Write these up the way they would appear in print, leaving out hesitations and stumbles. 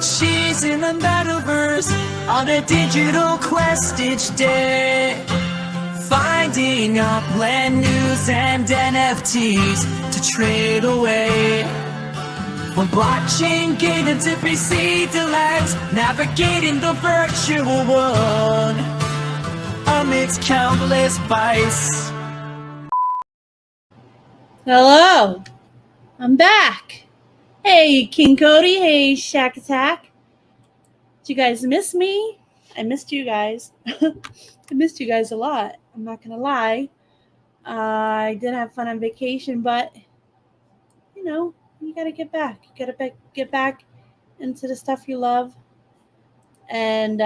she's in the metaverse on a digital quest each day, finding Upland news and NFTs to trade away. From blockchain gated to PC delights, navigating the virtual world amidst countless vice. Hello, I'm back. Hey, King Cody. Hey, Shack Attack. Did you guys miss me? I missed you guys. I missed you guys a lot. I'm not going to lie. I did have fun on vacation, but, you know, you got to get back. You got to get back into the stuff you love. And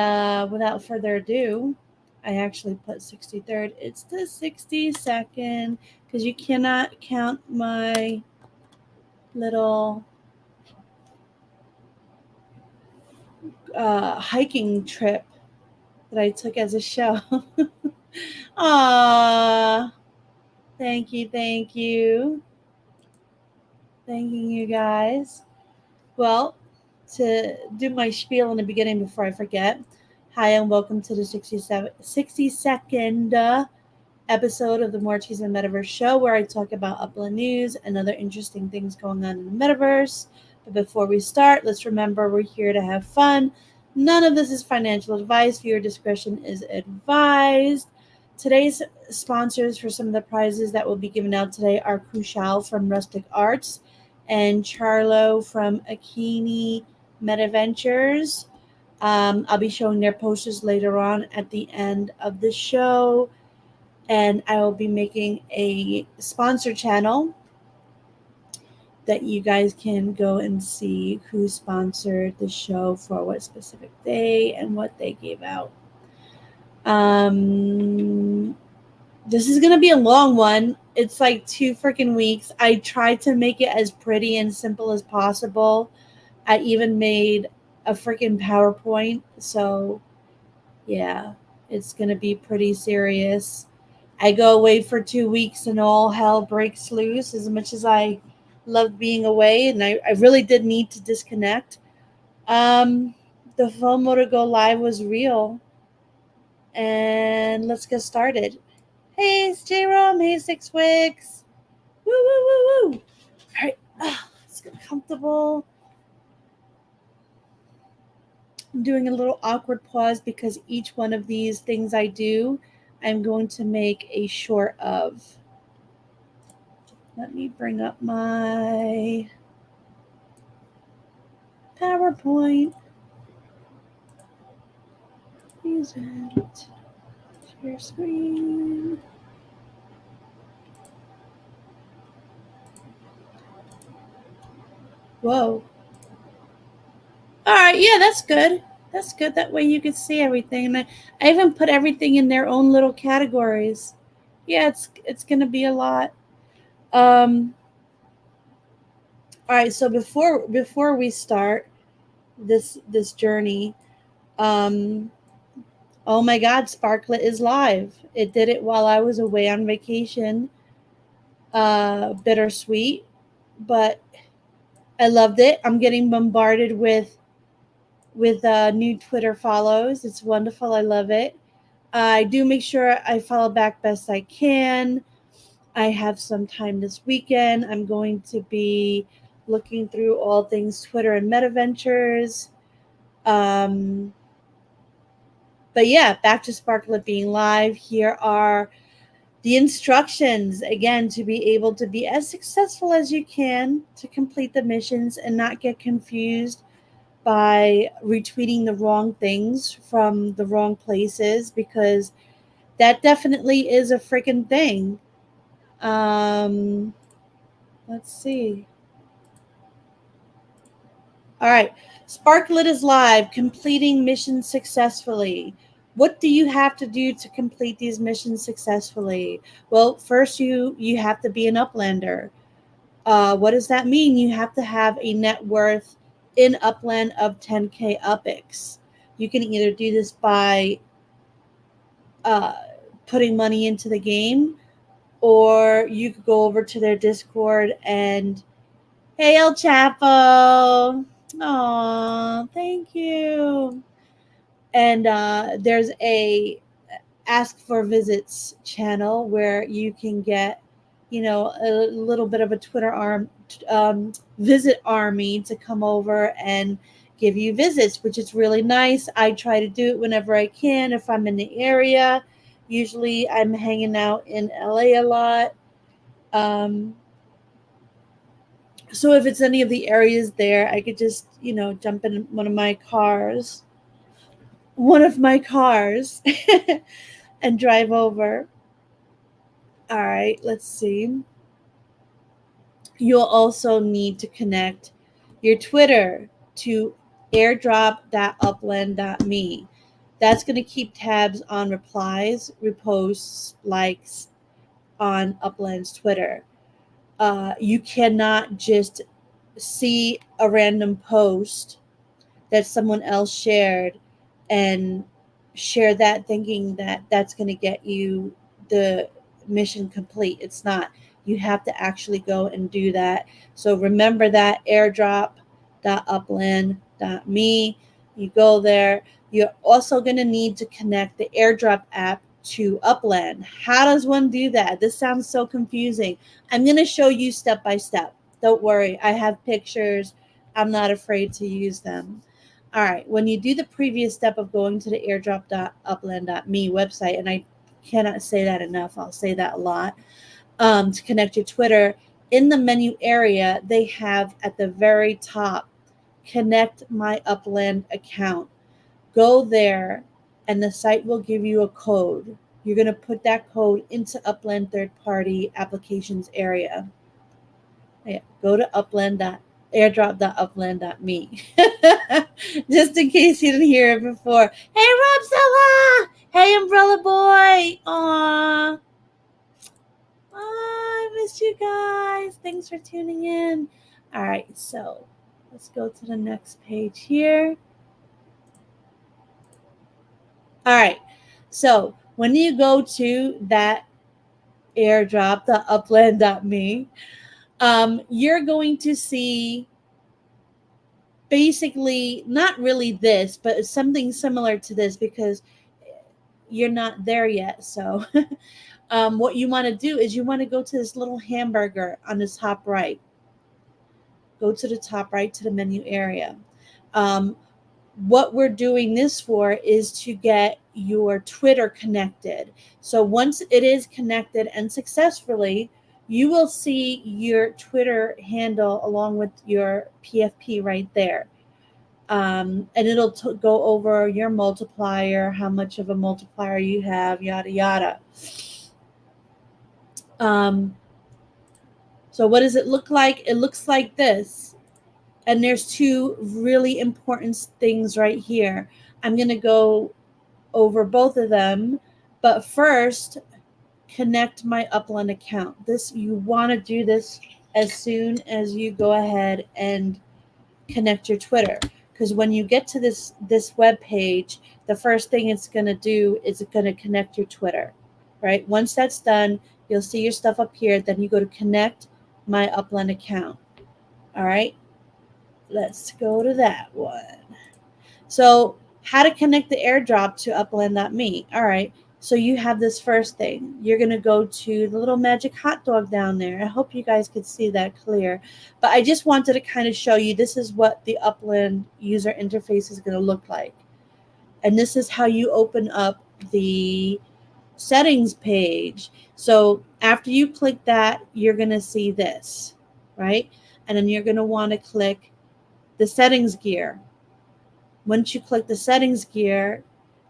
without further ado, I actually put 63rd. It's the 62nd because you cannot count my little hiking trip that I took as a show. Aww. Thank you. Thanking you guys. Well, to do my spiel in the beginning before I forget, hi and welcome to the 62nd episode of the More Cheese and Metaverse show, where I talk about Upland news and other interesting things going on in the metaverse. But before we start, let's remember we're here to have fun. None of this is financial advice. Viewer discretion is advised. Today's sponsors for some of the prizes that will be given out today are Crucial from Rustic Arts and Charlo from Akini MetaVentures. I'll be showing their posters later on at the end of the show. And I will be making a sponsor channel that you guys can go and see who sponsored the show for what specific day and what they gave out. This is going to be a long one. It's like 2 freaking weeks. I tried to make it as pretty and simple as possible. I even made a freaking PowerPoint. So, yeah, it's going to be pretty serious. I go away for 2 weeks and all hell breaks loose. As much as I love being away, and I really did need to disconnect. The FOMO to go live was real. And let's get started. Hey, it's J-Rom. Hey, Six Wigs. Woo, woo, woo, woo. All right, let's get comfortable. I'm doing a little awkward pause because each one of these things I do, I'm going to make a short of. Let me bring up my PowerPoint. Use it. Share screen. Whoa. All right, yeah, that's good. That's good. That way you can see everything. And I even put everything in their own little categories. Yeah, it's going to be a lot. All right, so before we start this journey, oh my God, Sparklet is live. It did it while I was away on vacation. Bittersweet, but I loved it. I'm getting bombarded with new Twitter follows. It's wonderful. I love it. I do make sure I follow back best I can. I have some time this weekend. I'm going to be looking through all things Twitter and MetaVentures. But yeah, back to Sparklet being live. Here are the instructions, again, to be able to be as successful as you can to complete the missions and not get confused by retweeting the wrong things from the wrong places, because that definitely is a freaking thing. Let's see. All right. Sparklet is live, completing missions successfully. What do you have to do to complete these missions successfully? Well, first you have to be an Uplander. What does that mean? You have to have a net worth in Upland of 10K UPIX. You can either do this by putting money into the game, or you could go over to their Discord and, hey, El Chapo, Aw, thank you. And there's a ask for visits channel where you can get, a little bit of a visit army to come over and give you visits, which is really nice. I try to do it whenever I can if I'm in the area. Usually I'm hanging out in LA a lot. So if it's any of the areas there, I could just, jump in one of my cars and drive over. All right, let's see. You'll also need to connect your Twitter to airdrop.upland.me. That's going to keep tabs on replies, reposts, likes on Upland's Twitter. You cannot just see a random post that someone else shared and share that thinking that that's going to get you the mission complete. It's not. You have to actually go and do that. So remember that airdrop.upland.me. You go there. You're also going to need to connect the airdrop app to Upland. How does one do that? This sounds so confusing. I'm going to show you step by step. Don't worry. I have pictures. I'm not afraid to use them. All right, when you do the previous step of going to the airdrop.upland.me website, and I cannot say that enough, I'll say that a lot, to connect your Twitter, in the menu area, they have at the very top, connect my Upland account. Go there, and the site will give you a code. You're going to put that code into Upland third-party applications area. Yeah, go to airdrop.upland.me. Just in case you didn't hear it before. Hey, Robzilla! Hey, Umbrella Boy! Aww. I missed you guys. Thanks for tuning in. All right, so let's go to the next page here. All right, so when you go to that airdrop, the upland.me, you're going to see basically not really this, but it's something similar to this because you're not there yet. So what you want to do is you want to go to this little hamburger on the top right. Go to the top right to the menu area. What we're doing this for is to get your Twitter connected. So once it is connected and successfully, you will see your Twitter handle along with your PFP right there. And it'll go over your multiplier, how much of a multiplier you have, yada, yada. So what does it look like? It looks like this. And there's two really important things right here. I'm going to go over both of them. But first, connect my Upland account. You want to do this as soon as you go ahead and connect your Twitter. Because when you get to this web page, the first thing it's going to do is it's going to connect your Twitter, right? Once that's done, you'll see your stuff up here. Then you go to connect my Upland account. All right, let's go to that one. So how to connect the airdrop to upland.me. All right, so you have this first thing. You're going to go to the little magic hot dog down there. I hope you guys could see that clear. But I just wanted to kind of show you this is what the Upland user interface is going to look like. And this is how you open up the settings page. So after you click that, you're going to see this, right? And then you're going to want to click the settings gear. Once you click the settings gear,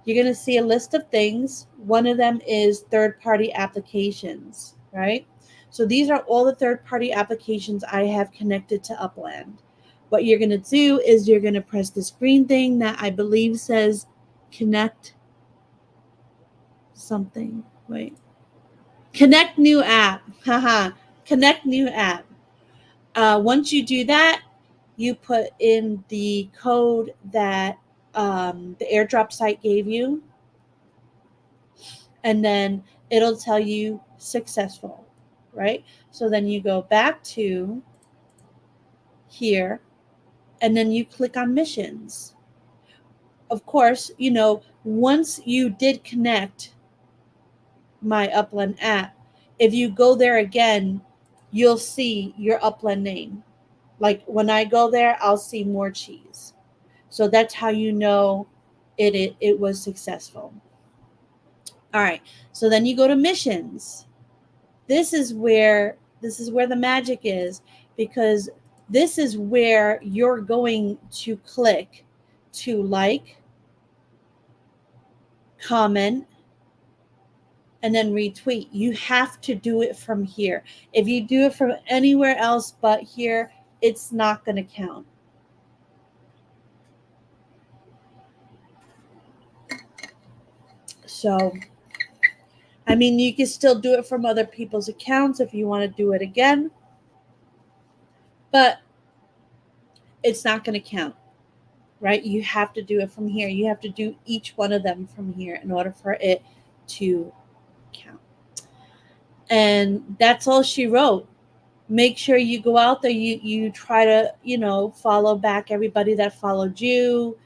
you're going to see a list of things. One of them is third-party applications, right? So these are all the third-party applications I have connected to Upland. What you're going to do is you're going to press this green thing that I believe says connect something. Wait. Connect new app. Haha. Connect new app. Once you do that, you put in the code that the airdrop site gave you, and then it'll tell you successful, right? So then you go back to here, and then you click on missions. Of course, once you did connect my Upland app, if you go there again, you'll see your Upland name. Like when I go there, I'll see more cheese. So that's how you know it was successful. All right. So then you go to missions. This is where the magic is, because this is where you're going to click to like, comment, and then retweet. You have to do it from here. If you do it from anywhere else but here, it's not going to count. So, I mean, you can still do it from other people's accounts if you want to do it again, but it's not going to count, right? You have to do it from here. You have to do each one of them from here in order for it to count. And that's all she wrote. Make sure you go out there, you try to, follow back everybody that followed you,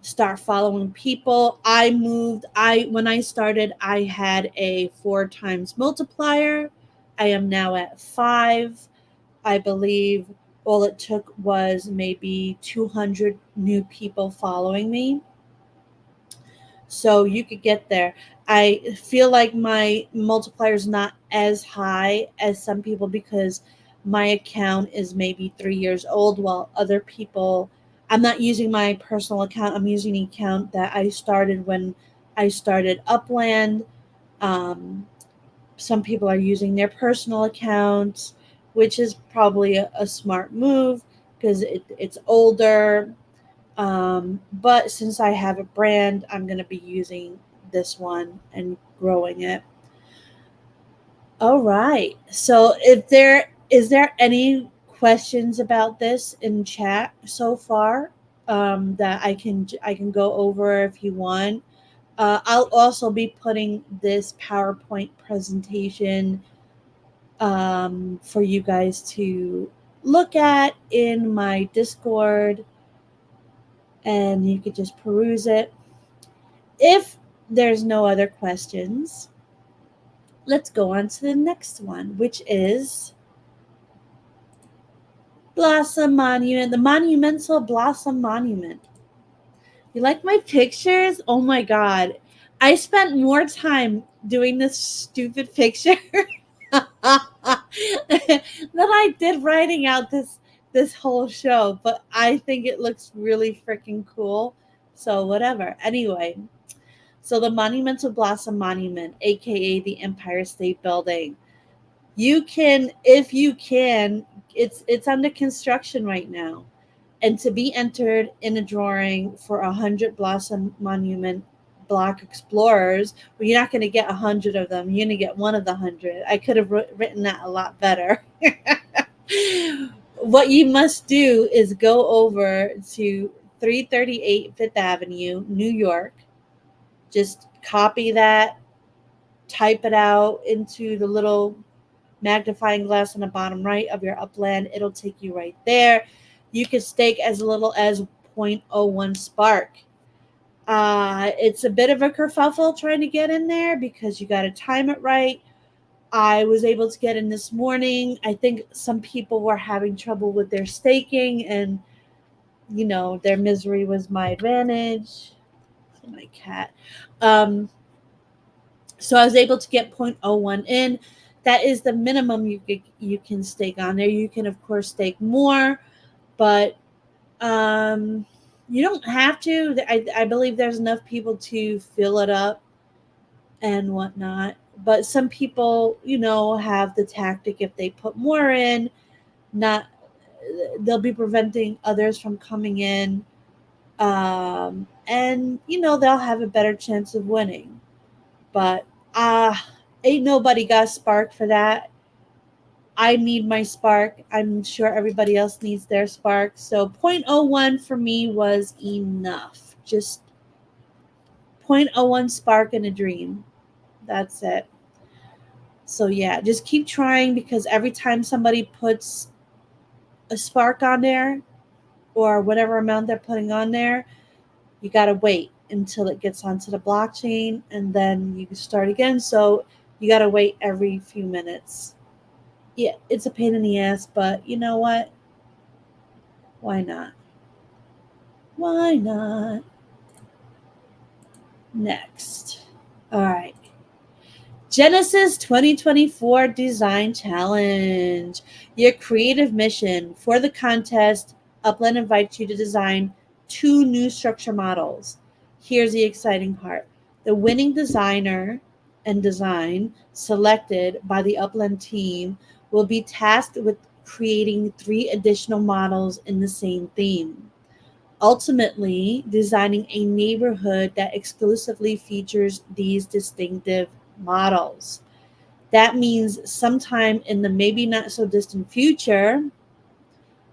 start following people. When I started, I had a 4 times multiplier. I am now at 5. I believe all it took was maybe 200 new people following me. So you could get there. I feel like my multiplier is not as high as some people because my account is maybe 3 years old, while other people, I'm not using my personal account. I'm using the account that I started when I started Upland. Some people are using their personal accounts, which is probably a smart move because it's older. But since I have a brand, I'm going to be using this one and growing it. All right. So is there any questions about this in chat so far, that I can go over if you want? I'll also be putting this PowerPoint presentation, for you guys to look at in my Discord, and you could just peruse it. If there's no other questions, let's go on to the next one, which is Blossom Monument, the Monumental Blossom Monument. You like my pictures? Oh my god. I spent more time doing this stupid picture than I did writing out this whole show, but I think it looks really freaking cool. So whatever. Anyway, so the Monumental Blossom Monument, aka the Empire State Building. You can, if you can, it's under construction right now. And to be entered in a drawing for 100 Blossom Monument block explorers, well, you're not going to get 100 of them. You're going to get one of the 100. I could have written that a lot better. What you must do is go over to 338 Fifth Avenue, New York. Just copy that, type it out into the little magnifying glass on the bottom right of your Upland. It'll take you right there. You can stake as little as 0.01 Spark. It's a bit of a kerfuffle trying to get in there because you got to time it right. I was able to get in this morning. I think some people were having trouble with their staking, and their misery was my advantage. My cat. So I was able to get 0.01 in. That is the minimum you can stake on there. You can, of course, stake more, but you don't have to. I believe there's enough people to fill it up and whatnot. But some people, have the tactic, if they put more in, not they'll be preventing others from coming in, and they'll have a better chance of winning. But ain't nobody got Spark for that. I need my Spark. I'm sure everybody else needs their Spark. So 0.01 for me was enough. Just 0.01 Spark in a dream. That's it. So yeah, just keep trying, because every time somebody puts a Spark on there, or whatever amount they're putting on there, you got to wait until it gets onto the blockchain and then you can start again. So you got to wait every few minutes. Yeah, it's a pain in the ass, but you know what? Why not? Why not? Next. All right. Genesis 2024 Design Challenge. Your creative mission for the contest, Upland invites you to design 2 new structure models. Here's the exciting part. The winning designer and design selected by the Upland team will be tasked with creating 3 additional models in the same theme, ultimately designing a neighborhood that exclusively features these distinctive models. That means sometime in the maybe not so distant future,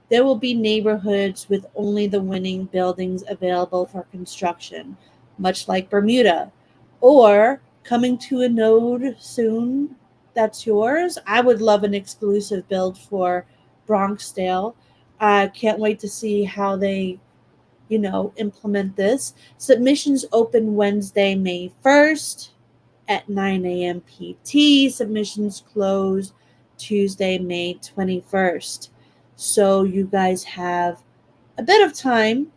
there will be neighborhoods with only the winning buildings available for construction, much like Bermuda. Or coming to a node soon that's yours. I would love an exclusive build for Bronxdale. I can't wait to see how they implement this. Submissions open Wednesday, May 1st at 9 a.m. PT. Submissions close Tuesday, May 21st. So you guys have a bit of time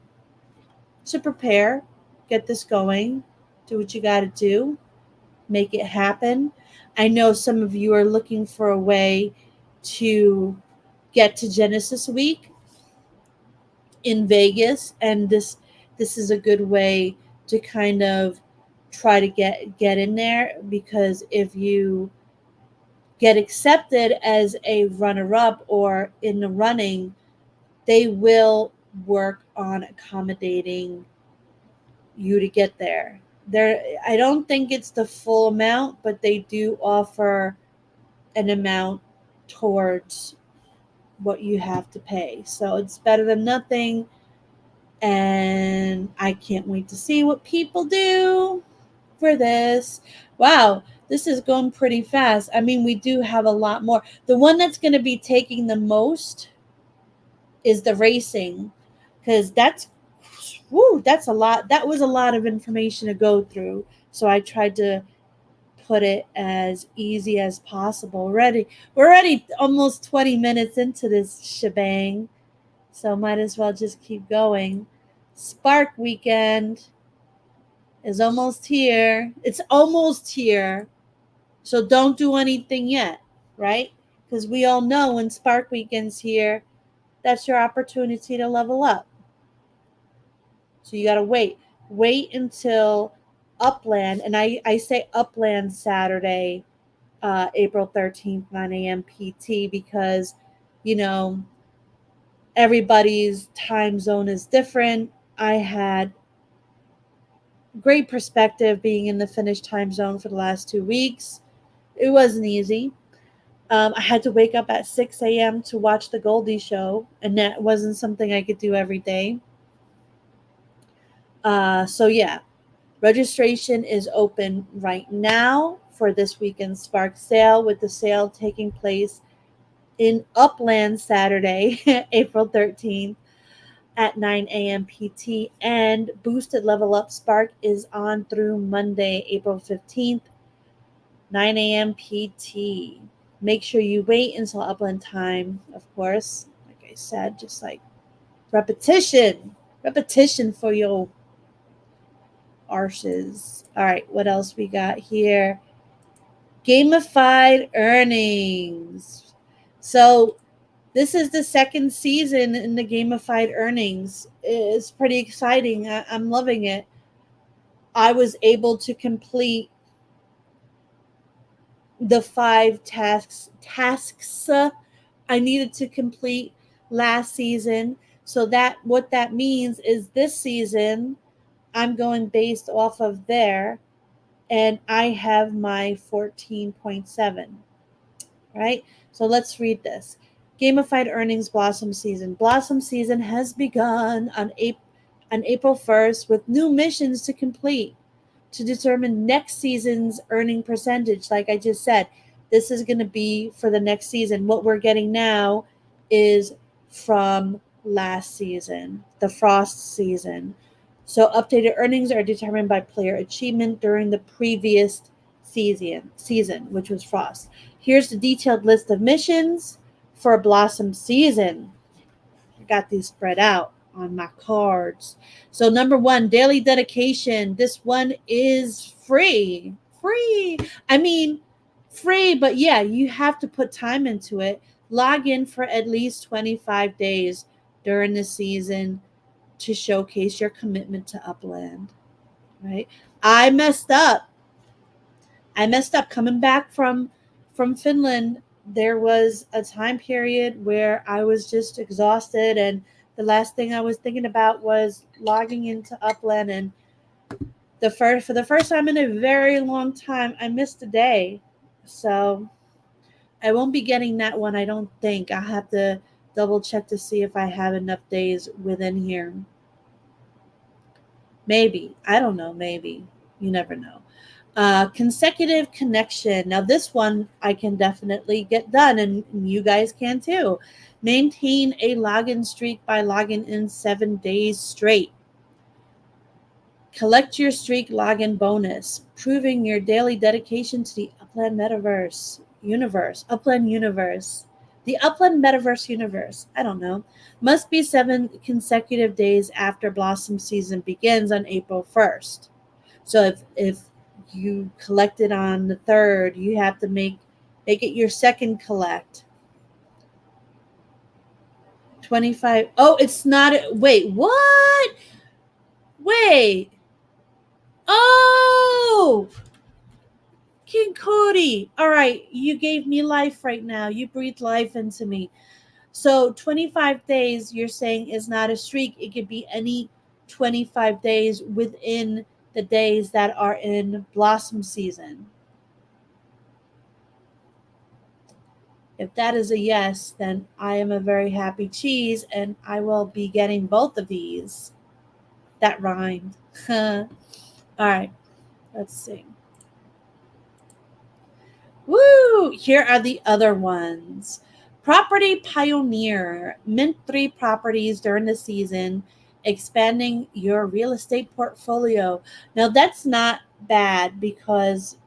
to prepare, get this going, do what you got to do, make it happen. I know some of you are looking for a way to get to Genesis Week in Vegas, and this is a good way to kind of try to get in there, because if you get accepted as a runner up or in the running, they will work on accommodating you to get there. I don't think it's the full amount, but they do offer an amount towards what you have to pay. So it's better than nothing. And I can't wait to see what people do for this. Wow, this is going pretty fast. I mean, we do have a lot more. The one that's going to be taking the most is the racing, because that's a lot. That was a lot of information to go through. So I tried to put it as easy as possible. We're already almost 20 minutes into this shebang. So might as well just keep going. Spark weekend is almost here. It's almost here. So don't do anything yet, right? Because we all know when Spark weekend's here, that's your opportunity to level up. So you got to wait. Wait until Upland, and I say Upland Saturday, April 13th, 9 a.m. PT, because, you know, everybody's time zone is different. I had great perspective being in the Finnish time zone for the last 2 weeks. It wasn't easy. I had to wake up at 6 a.m. to watch the Goldie show, and that wasn't something I could do every day. So, yeah, registration is open right now for this weekend's Spark sale, with the sale taking place in Upland Saturday, April 13th at 9 a.m. PT, and Boosted Level Up Spark is on through Monday, April 15th, 9 a.m. PT. Make sure you wait until Upland time, of course. Like I said, just like repetition for your arses. All right, what else we got here? Gamified Earnings. So this is the second season in the Gamified Earnings. It's pretty exciting. I'm loving it. I was able to complete the 5 tasks I needed to complete last season. So that what that means is this season I'm going based off of there, and I have my 14.7, right? So let's read this. Gamified Earnings Blossom Season. Blossom Season has begun on April 1st with new missions to complete to determine next season's earning percentage. Like I just said, this is going to be for the next season. What we're getting now is from last season, the Frost season. So updated earnings are determined by player achievement during the previous season, which was Frost. Here's the detailed list of missions for Blossom season. I got these spread out on my cards. So number 1, daily dedication. This one is free. Free. I mean, free, but yeah, you have to put time into it. Log in for at least 25 days during the season to showcase your commitment to Upland, right? I messed up. Coming back from Finland. There was a time period where I was just exhausted, and the last thing I was thinking about was logging into Upland, and for the first time in a very long time, I missed a day. So I won't be getting that one, I don't think. I'll have to double check to see if I have enough days within here. Maybe. I don't know. Maybe. You never know. Consecutive connection. Now, this one I can definitely get done, and you guys can too. Maintain a login streak by logging in 7 days straight. Collect your streak login bonus, proving your daily dedication to the Upland Upland universe. The Upland Metaverse universe. I don't know. Must be 7 consecutive days after Blossom season begins on April 1st. So if you collected on the 3rd, you have to make it your second collect. 25. Oh, it's not. Wait, what? Wait. Oh, King Cody. All right, you gave me life right now. You breathed life into me. So 25 days, you're saying, is not a streak. It could be any 25 days within the days that are in Blossom season. If that is a yes, then I am a very happy cheese, and I will be getting both of these. That rhymed. All right, let's see. Woo! Here are the other ones. Property Pioneer. Mint 3 properties during the season, expanding your real estate portfolio. Now, that's not bad because,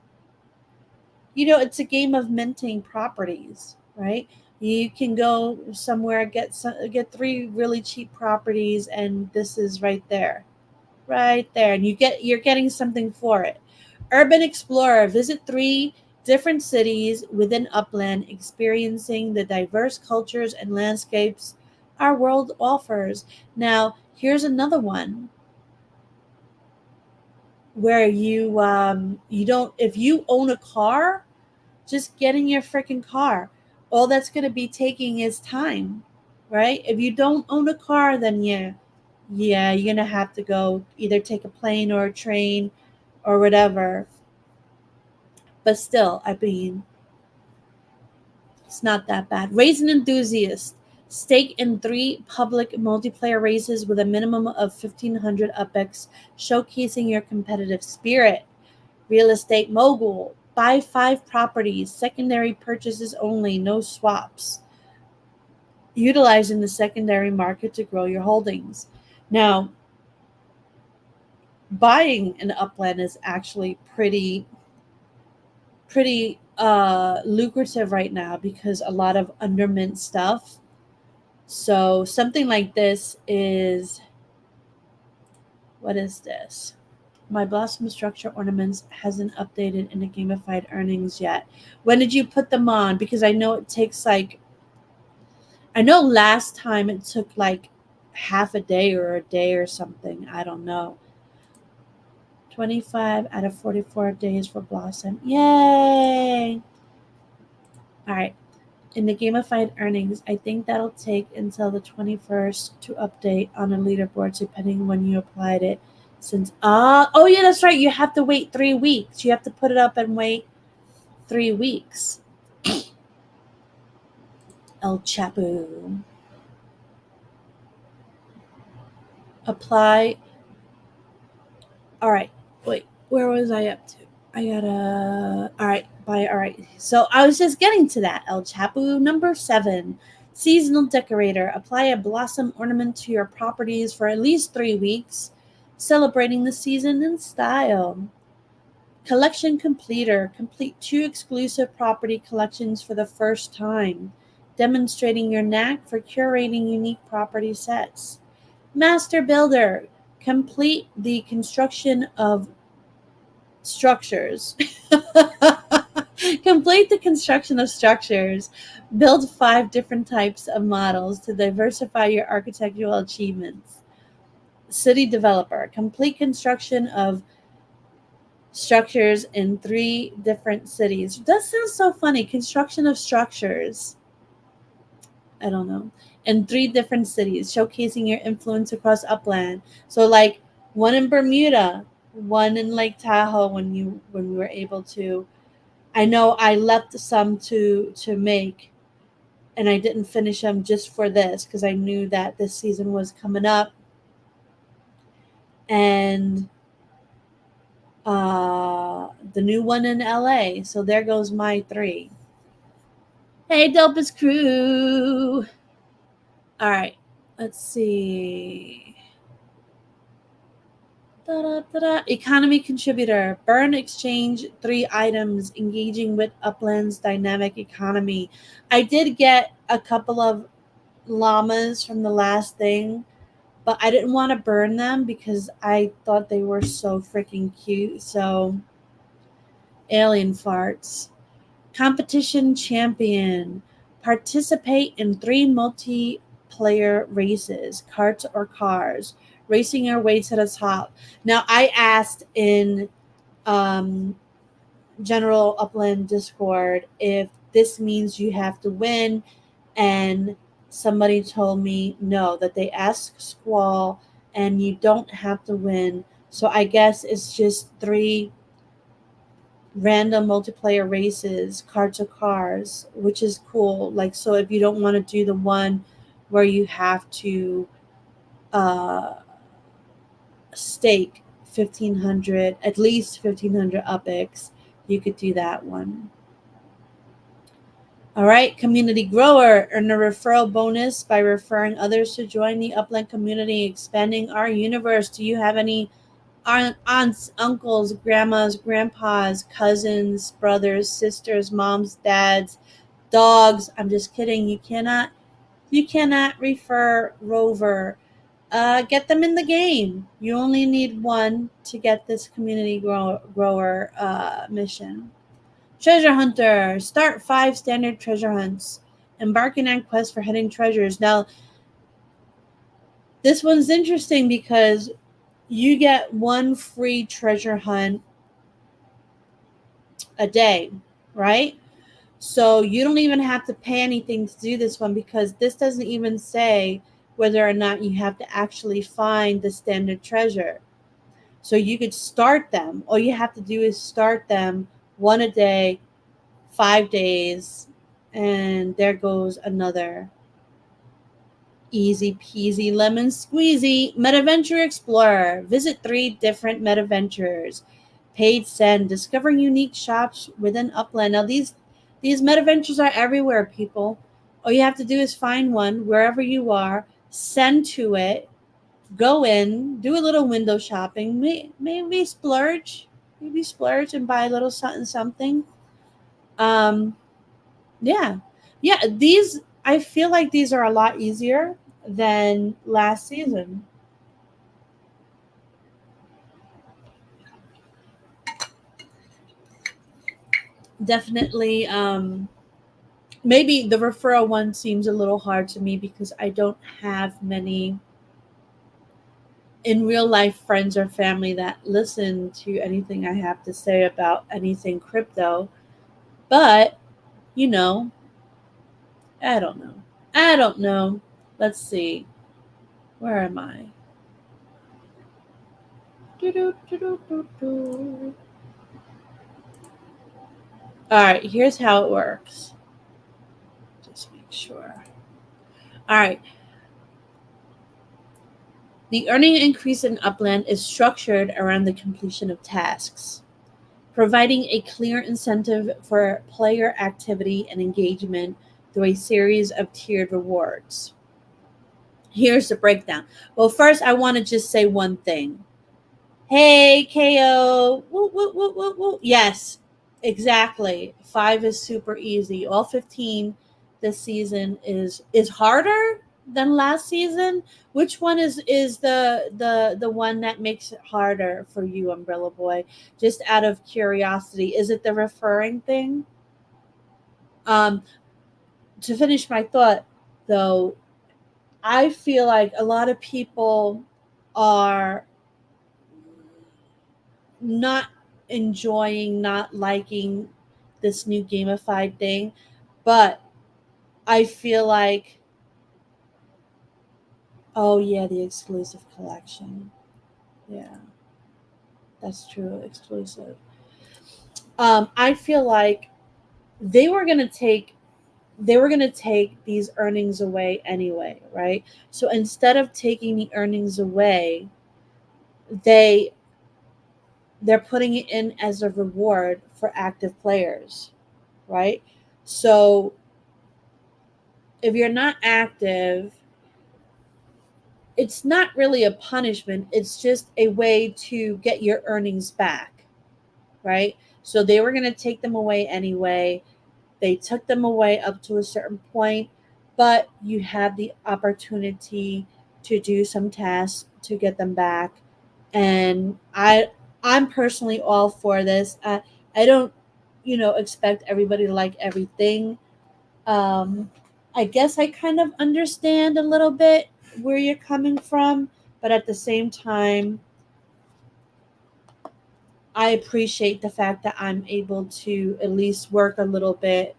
it's a game of minting properties, right? You can go somewhere, get 3 really cheap properties, and this is right there. Right there. And you're getting something for it. Urban Explorer. Visit 3 different cities within Upland, experiencing the diverse cultures and landscapes our world offers. Now, here's another one where you don't if you own a car, just get in your freaking car. All that's going to be taking is time, right? If you don't own a car, then yeah, you're going to have to go either take a plane or a train or whatever. But still, I mean, it's not that bad. Racing Enthusiast. Stake in 3 public multiplayer races with a minimum of 1,500 UPEX, showcasing your competitive spirit. Real Estate Mogul. Buy 5 properties, secondary purchases only, no swaps. Utilizing the secondary market to grow your holdings. Now, buying an Upland is actually pretty lucrative right now because a lot of undermint stuff. So something like this is, what is this? My Blossom Structure ornaments hasn't updated in the Gamified Earnings yet. When did you put them on? Because I know it takes I know last time it took like half a day or a day or something. I don't know. 25 out of 44 days for Blossom. Yay! All right. In the Gamified Earnings, I think that'll take until the 21st to update on the leaderboards, depending when you applied it. Oh yeah, that's right. You have to wait 3 weeks. You have to put it up and wait 3 weeks. El Chapo. Apply. All right. Wait, where was I up to? I gotta. All right. Bye. All right. So I was just getting to that. El Chapo number 7. Seasonal decorator. Apply a blossom ornament to your properties for at least 3 weeks, celebrating the season in style. Collection completer. Complete 2 exclusive property collections for the first time, demonstrating your knack for curating unique property sets. Master builder. Complete the construction of structures. Complete the construction of structures. Build 5 different types of models to diversify your architectural achievements. City developer. Complete construction of structures in 3 different cities. That sounds so funny. Construction of structures. I don't know. In 3 different cities, showcasing your influence across Upland. So like one in Bermuda, one in Lake Tahoe when we were able to. I know I left some to make, and I didn't finish them just for this because I knew that this season was coming up. And the new one in LA. So there goes my 3. Hey, Dopest crew. All right, let's see. Da-da-da-da. Economy contributor. Burn exchange 3 items, engaging with Upland's dynamic economy. I did get a couple of llamas from the last thing, but I didn't want to burn them because I thought they were so freaking cute. So, alien farts. Competition champion. Participate in 3 multiplayer races, carts or cars, racing your way to the top. Now, I asked in um, General Upland Discord if this means you have to win, and somebody told me no, that they ask Squall and you don't have to win. So I guess it's just 3 random multiplayer races, car to cars, which is cool. Like, so if you don't want to do the one where you have to uh, stake 1,500, at least 1,500 UPIX, you could do that one. All right, community grower. Earn a referral bonus by referring others to join the Upland community, expanding our universe. Do you have any aunts, uncles, grandmas, grandpas, cousins, brothers, sisters, moms, dads, dogs? I'm just kidding. You cannot refer Rover. Get them in the game. You only need 1 to get this community grower mission. Treasure hunter. Start 5 standard treasure hunts. Embarking on quests for hidden treasures. Now, this one's interesting because you get 1 free treasure hunt a day, right? So you don't even have to pay anything to do this one because this doesn't even say whether or not you have to actually find the standard treasure. So you could start them. All you have to do is start them 1 a day, 5 days, and there goes another. Easy peasy lemon squeezy. MetaVenture Explorer. Visit 3 different MetaVentures. Paid send. Discover unique shops within Upland. Now these MetaVentures are everywhere, people. All you have to do is find one wherever you are, send to it, go in, do a little window shopping, maybe splurge. Maybe splurge and buy a little something something. Yeah. Yeah, these I feel like these are a lot easier than last season. Definitely maybe the referral one seems a little hard to me because I don't have many in real life friends or family that listen to anything I have to say about anything crypto. But, you know, I don't know. I don't know. Let's see. Where am I? Doo-doo-doo-doo-doo-doo. All right, here's how it works. Just make sure. All right. The earning increase in Upland is structured around the completion of tasks, providing a clear incentive for player activity and engagement. through a series of tiered rewards. Here's the breakdown. Well, first, I want to just say one thing. Hey, KO. Woo, woo, woo, woo, woo. Yes, exactly. 5 is super easy. All 15 this season is harder than last season. Which one is the one that makes it harder for you, Umbrella Boy? Just out of curiosity, is it the referring thing? To finish my thought, though, I feel like a lot of people are not enjoying, not liking this new gamified thing, but I feel like, oh yeah, the exclusive collection. Yeah, that's true, exclusive. I feel like they were gonna take these earnings away anyway, right? So instead of taking the earnings away, they they're putting it in as a reward for active players, right? So if you're not active, it's not really a punishment. It's just a way to get your earnings back, right? So they were going to take them away anyway. They took them away up to a certain point, but you have the opportunity to do some tasks to get them back. And I'm personally all for this. I don't, expect everybody to like everything. Um, I guess I kind of understand a little bit where you're coming from, but at the same time, I appreciate the fact that I'm able to at least work a little bit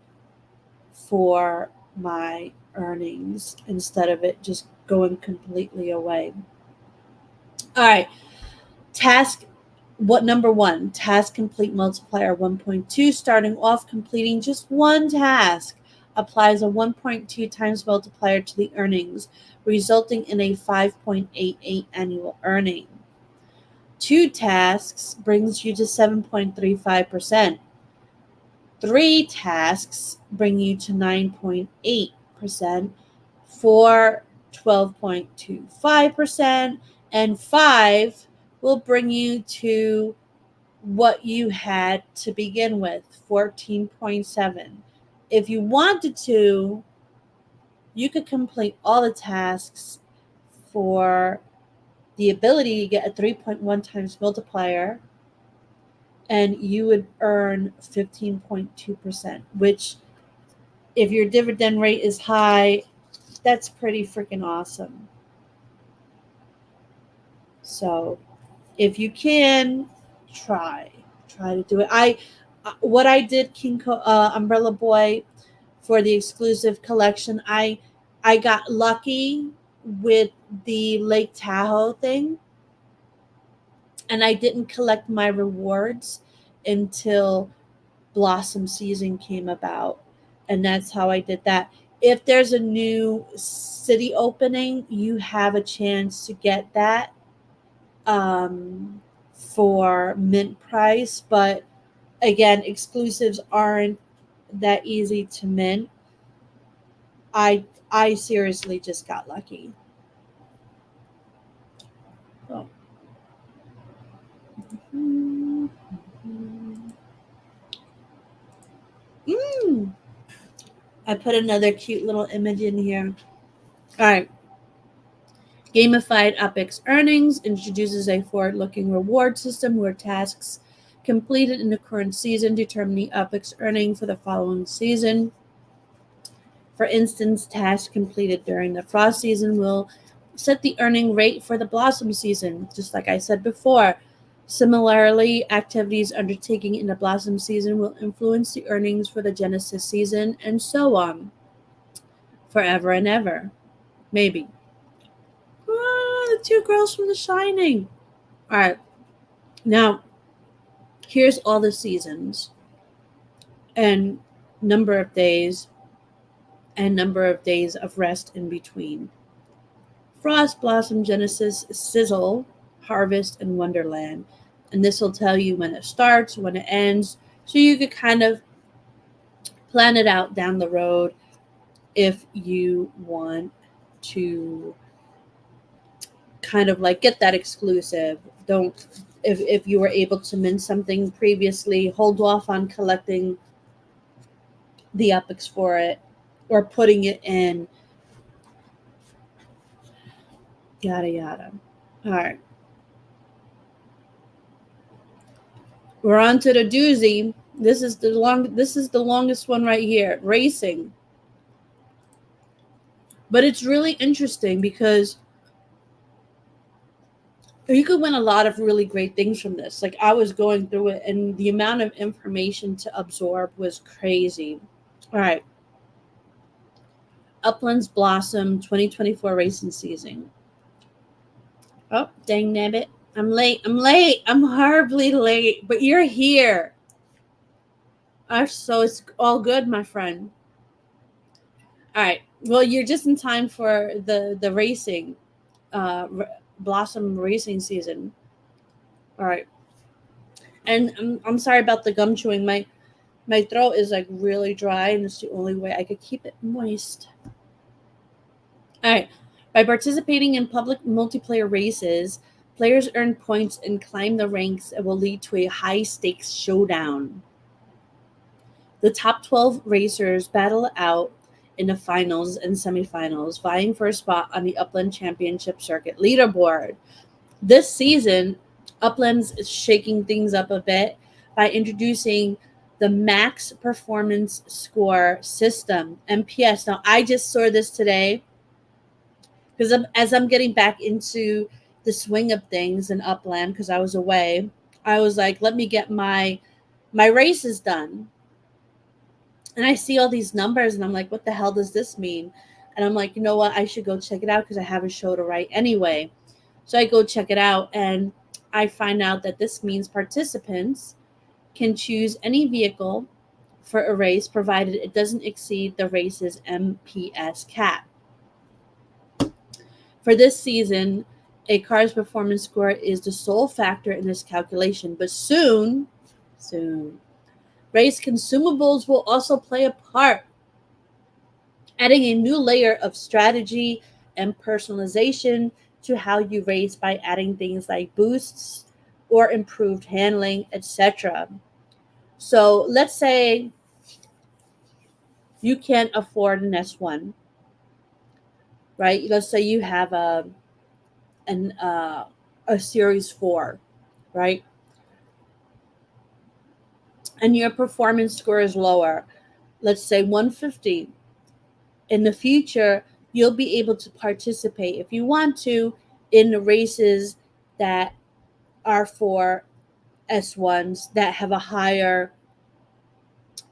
for my earnings instead of it just going completely away. All right. Task what number 1, task complete multiplier 1.2, starting off completing just one task applies a 1.2 times multiplier to the earnings, resulting in a 5.88 annual earning. 2 tasks brings you to 7.35%. 3 tasks bring you to 9.8%, 4 12.25%, and 5 will bring you to what you had to begin with, 14.7. If you wanted to, you could complete all the tasks for the ability to get a 3.1 times multiplier, and you would earn 15.2%, which, if your dividend rate is high, that's pretty freaking awesome. So if you can, try to do it. What I did, Umbrella Boy, for the exclusive collection, I got lucky with the Lake Tahoe thing, and I didn't collect my rewards until Blossom season came about, and that's how I did that. If there's a new city opening, you have a chance to get that for mint price, but again, exclusives aren't that easy to mint. I seriously just got lucky. Oh. I put another cute little image in here. All right. Gamified Earnings introduces a forward-looking reward system where tasks completed in the current season determine the UPEX earning for the following season. For instance, tasks completed during the frost season will set the earning rate for the blossom season, just like I said before. Similarly, activities undertaken in the blossom season will influence the earnings for the Genesis season, and so on. Forever and ever. Maybe. The 2 girls from The Shining. All right. Now, here's all the seasons and number of days of rest in between. Frost, Blossom, Genesis, Sizzle, Harvest, and Wonderland. And this will tell you when it starts, when it ends, so you could kind of plan it out down the road. if you want to kind of like get that exclusive. Don't, if you were able to mint something previously, hold off on collecting the epics for it or putting it in, yada yada. All right, we're on to the doozy. This is the longest one right here, racing. But it's really interesting because you could win a lot of really great things from this. Like, I was going through it and the amount of information to absorb was crazy. All right. Upland's Blossom 2024 racing season. Oh, dang nabbit. I'm late. I'm horribly late, but you're here. So it's all good, my friend. All right. Well, you're just in time for the racing, Blossom racing season. All right. And I'm sorry about the gum chewing. My throat is like really dry, and it's the only way I could keep it moist. All right. By participating in public multiplayer races, players earn points and climb the ranks that will lead to a high-stakes showdown. The top 12 racers battle out in the finals and semifinals, vying for a spot on the Upland Championship Circuit leaderboard. This season, Upland's is shaking things up a bit by introducing the Max Performance Score System, MPS. Now, I just saw this today because as I'm getting back into the swing of things in Upland, because I was away, I was like, let me get my races done. And I see all these numbers and I'm like, what the hell does this mean? And I'm like, you know what? I should go check it out because I have a show to write anyway. So I go check it out and I find out that this means participants can choose any vehicle for a race provided it doesn't exceed the race's MPS cap. For this season, a car's performance score is the sole factor in this calculation, but soon, race consumables will also play a part, adding a new layer of strategy and personalization to how you race by adding things like boosts or improved handling, etc. So let's say you can't afford an S1, right? Let's say you have a Series 4, right? And your performance score is lower, let's say 150. In the future, you'll be able to participate, if you want to, in the races that are for S1s that have a higher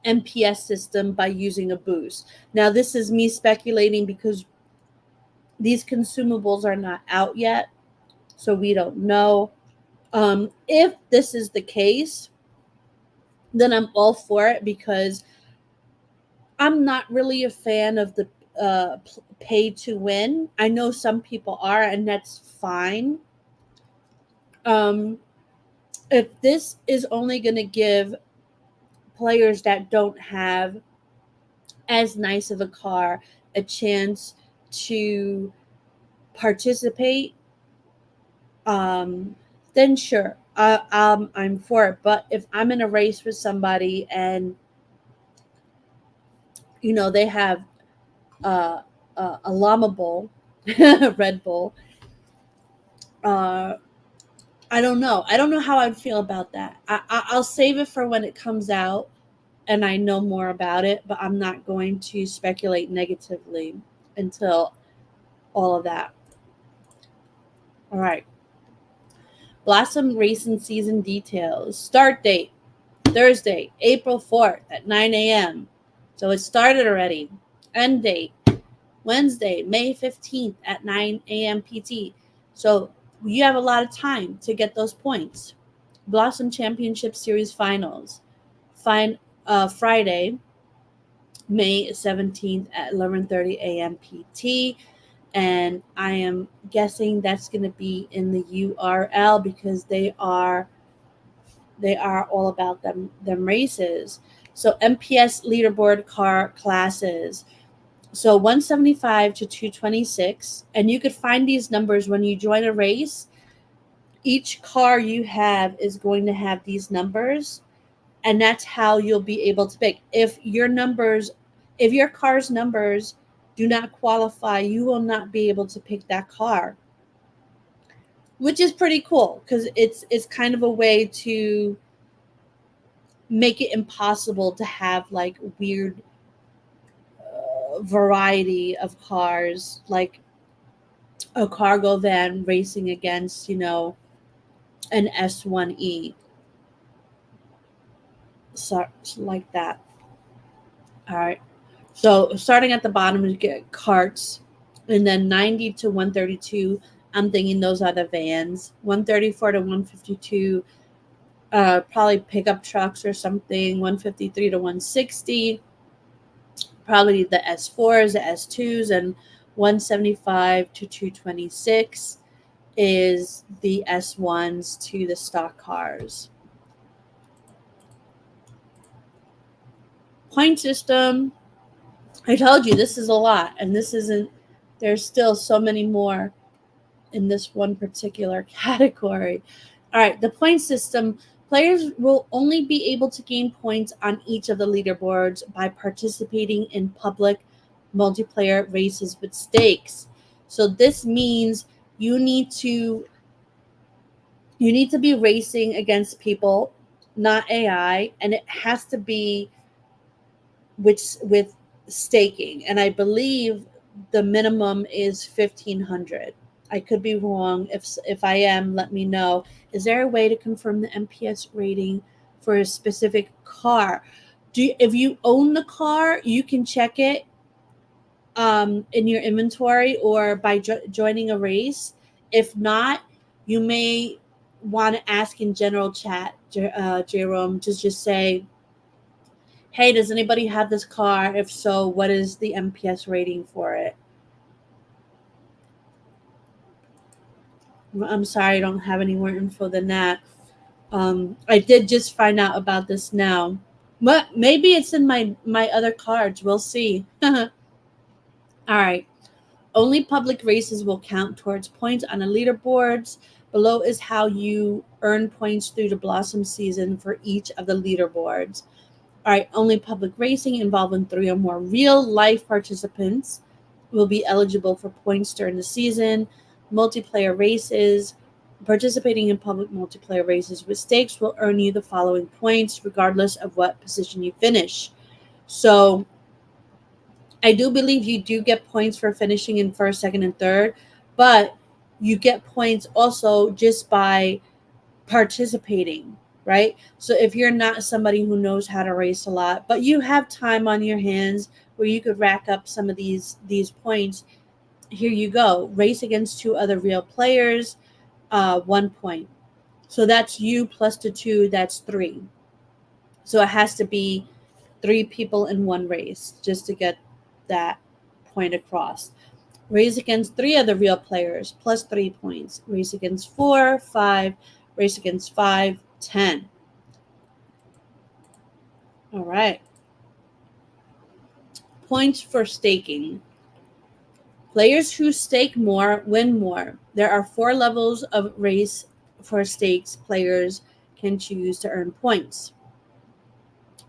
MPS system by using a boost. Now, this is me speculating because these consumables are not out yet, so we don't know. If this is the case, then I'm all for it because I'm not really a fan of the pay to win. I know some people are, and that's fine. If this is only going to give players that don't have as nice of a car a chance to participate, then sure, I'm for it. But if I'm in a race with somebody and they have a llama bowl, Red Bull, I don't know. I don't know how I'd feel about that. I'll save it for when it comes out and I know more about it, but I'm not going to speculate negatively until all of that. All right. Blossom Racing season details. Start date, Thursday, April 4th at 9 a.m. So it started already. End date, Wednesday, May 15th at 9 a.m. PT. So you have a lot of time to get those points. Blossom Championship Series Finals. Friday, May 17th at 11:30 a.m. PT. And I am guessing that's going to be in the URL because they are all about them races. So MPS leaderboard car classes. So 175 to 226. And you could find these numbers when you join a race. Each car you have is going to have these numbers, and that's how you'll be able to pick. If your car's numbers do not qualify, you will not be able to pick that car, which is pretty cool because it's kind of a way to make it impossible to have like weird variety of cars, like a cargo van racing against, an S1E. So like that. All right. So starting at the bottom, you get carts, and then 90 to 132. I'm thinking those are the vans. 134 to 152, probably pickup trucks or something. 153 to 160, probably the S4s, the S2s, and 175 to 226 is the S1s to the stock cars. Point system. I told you this is a lot, and this isn't, there's still so many more in this one particular category. All right, the point system. Players will only be able to gain points on each of the leaderboards by participating in public multiplayer races with stakes. So this means you need to be racing against people, not AI, and it has to be with staking, and I believe the minimum is 1,500. I could be wrong. If I am, let me know. Is there a way to confirm the MPS rating for a specific car? If you own the car, you can check it in your inventory or by joining a race. If not, you may want to ask in general chat, Jerome, to just say, hey, does anybody have this car? If so, what is the MPS rating for it? I'm sorry, I don't have any more info than that. I did just find out about this now. But maybe it's in my other cards. We'll see. All right. Only public races will count towards points on the leaderboards. Below is how you earn points through the Blossom season for each of the leaderboards. All right, only public racing involving 3 or more real-life participants will be eligible for points during the season. Multiplayer races. Participating in public multiplayer races with stakes will earn you the following points, regardless of what position you finish. So I do believe you do get points for finishing in first, second, and third, but you get points also just by participating, right? So if you're not somebody who knows how to race a lot, but you have time on your hands where you could rack up some of these points, here you go. Race against 2 other real players, 1 point. So that's you plus the 2, that's 3. So it has to be 3 people in one race just to get that point across. Race against 3 other real players, plus 3 points. Race against 4, 5. Race against 5, 10. All right. Points for staking. Players who stake more win more. There are 4 levels of race for stakes players can choose to earn points.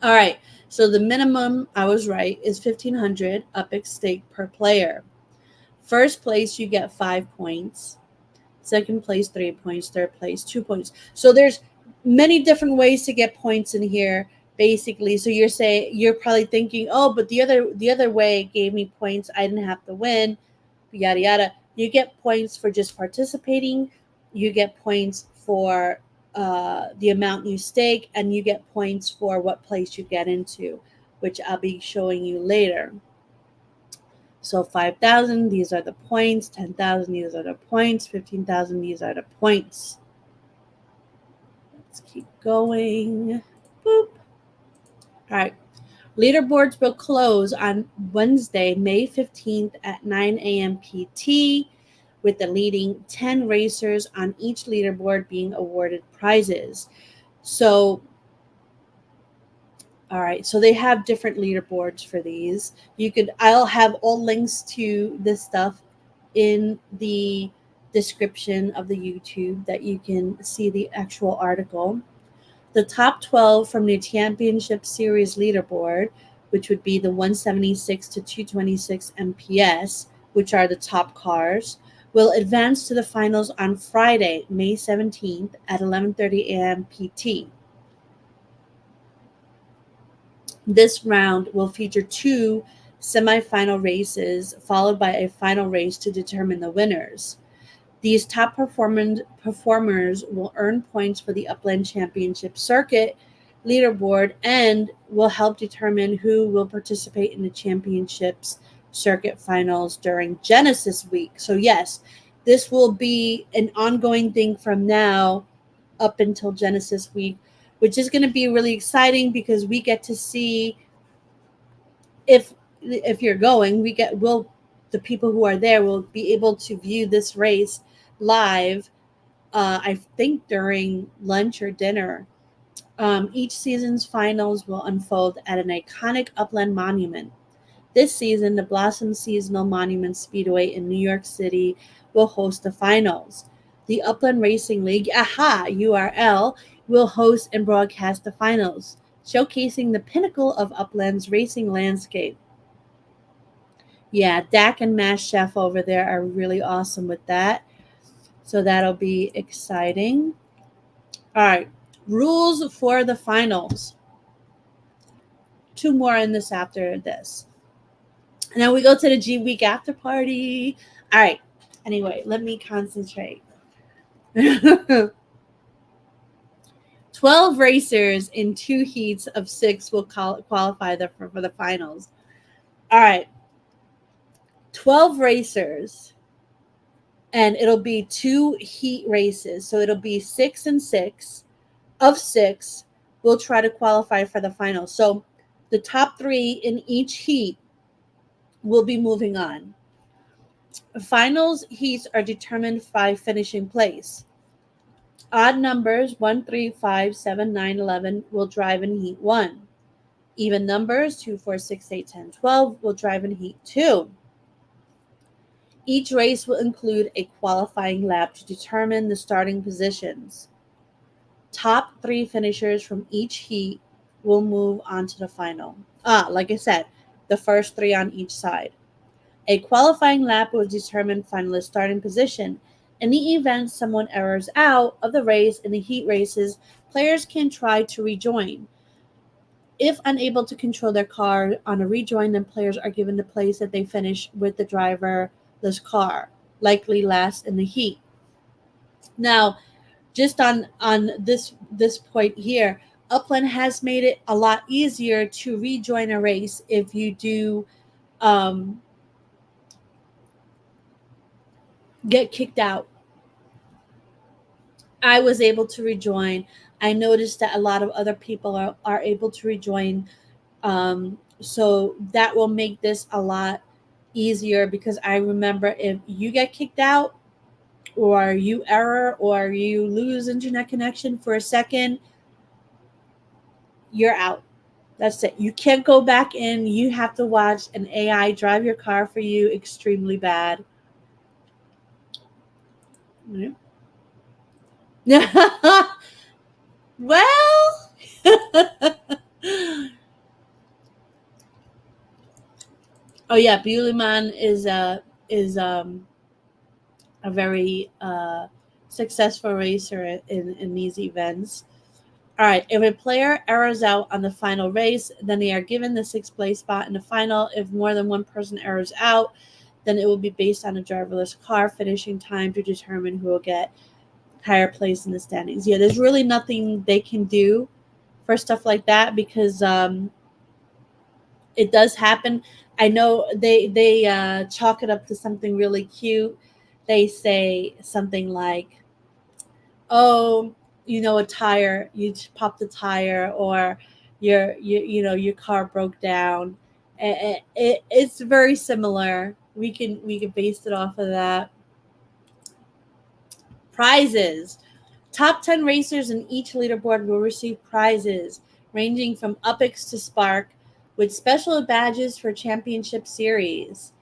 All right. So the minimum, I was right, is 1,500 UPX stake per player. First place, you get 5 points. Second place, 3 points. Third place, 2 points. So there's many different ways to get points in here, basically. So you're probably thinking, oh, but the other way gave me points. I didn't have to win, yada yada. You get points for just participating. You get points for the amount you stake, and you get points for what place you get into, which I'll be showing you later. So 5,000, these are the points. 10,000, these are the points. 15,000, these are the points. Let's keep going. Boop. All right. Leaderboards will close on Wednesday, May 15th at 9 a.m. PT, with the leading 10 racers on each leaderboard being awarded prizes. So, All right, so they have different leaderboards for these. I'll have all links to this stuff in the description of the YouTube that you can see the actual article. The top 12 from the championship series leaderboard, which would be the 176 to 226 MPS, which are the top cars, will advance to the finals on Friday, May 17th at 11:30 a.m. PT. This round will feature 2 semifinal races, followed by a final race to determine the winners. These top performers will earn points for the Upland Championship Circuit leaderboard and will help determine who will participate in the championships circuit finals during Genesis Week. So yes, this will be an ongoing thing from now up until Genesis Week, which is going to be really exciting because we get to see if you're going, the people who are there will be able to view this race live. I think during lunch or dinner. Each season's finals will unfold at an iconic Upland monument. This season, the Blossom Seasonal Monument Speedway in New York City will host the finals. The Upland Racing League, URL, will host and broadcast the finals, showcasing the pinnacle of Upland's racing landscape. Yeah, Dak and Mash Chef over there are really awesome with that. So that'll be exciting. All right, rules for the finals. 2 more in this after this. And then we go to the Gweek after party. All right. Anyway, let me concentrate. 12 racers in 2 heats of 6 will qualify for the finals. All right. 12 racers. And it'll be 2 heat races. So it'll be 6 and 6. Of 6 will try to qualify for the finals. So the top 3 in each heat will be moving on. Finals heats are determined by finishing place. Odd numbers 1, 3, 5, 7, 9, 11 will drive in heat 1. Even numbers 2, 4, 6, 8, 10, 12 will drive in heat 2. Each race will include a qualifying lap to determine the starting positions. Top 3 finishers from each heat will move on to the final. Like I said, the first 3 on each side. A qualifying lap will determine finalist starting position. In the event someone errors out of the race in the heat races, players can try to rejoin. If unable to control their car on a rejoin, then players are given the place that they finish with the driverless car, likely last in the heat. Now, just on this point here, Upland has made it a lot easier to rejoin a race if you do get kicked out. I was able to rejoin. I noticed that a lot of other people are able to rejoin. So that will make this a lot easier because I remember if you get kicked out or you error or you lose internet connection for a second, you're out. That's it. You can't go back in. You have to watch an AI drive your car for you extremely bad. Well, oh yeah, Buliman is a very successful racer in these events. All right, if a player errors out on the final race, then they are given the 6th place spot in the final. If more than one person errors out, then it will be based on a driverless car finishing time to determine who will get higher place in the standings. Yeah, there's really nothing they can do for stuff like that because it does happen. I know they chalk it up to something really cute. They say something like, "Oh, a tire, you popped a tire, or your car broke down." It's very similar. We can base it off of that. Prizes. Top 10 racers in each leaderboard will receive prizes ranging from Upix to Spark, with special badges for championship series.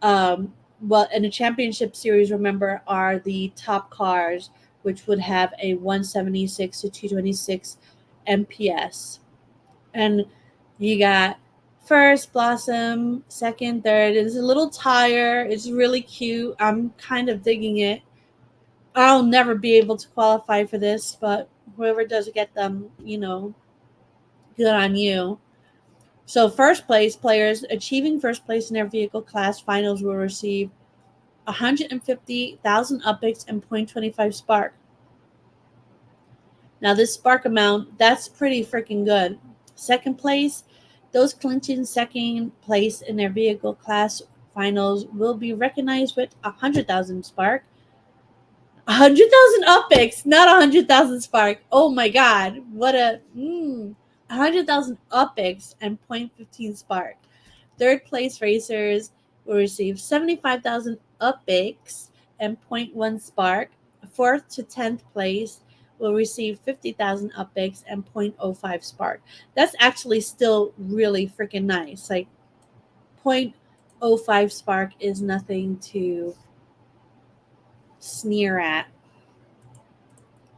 And the championship series, remember, are the top cars, which would have a 176 to 226 MPS. And you got first Blossom, second, third. It's a little tire. It's really cute. I'm kind of digging it. I'll never be able to qualify for this, but whoever does get them, good on you. So first place players achieving first place in their vehicle class finals will receive 150,000 Upix and 0.25 Spark. Now this Spark amount, that's pretty freaking good. Second place, those clinching second place in their vehicle class finals will be recognized with 100,000 Spark. 100,000 Upix, not 100,000 Spark. Oh my god, what a 100,000 Upix and 0.15 Spark. Third place racers will receive 75,000 Upix and 0.1 Spark. Fourth to 10th place will receive 50,000 Upix and 0.05 Spark. That's actually still really freaking nice. Like 0.05 Spark is nothing to sneer at.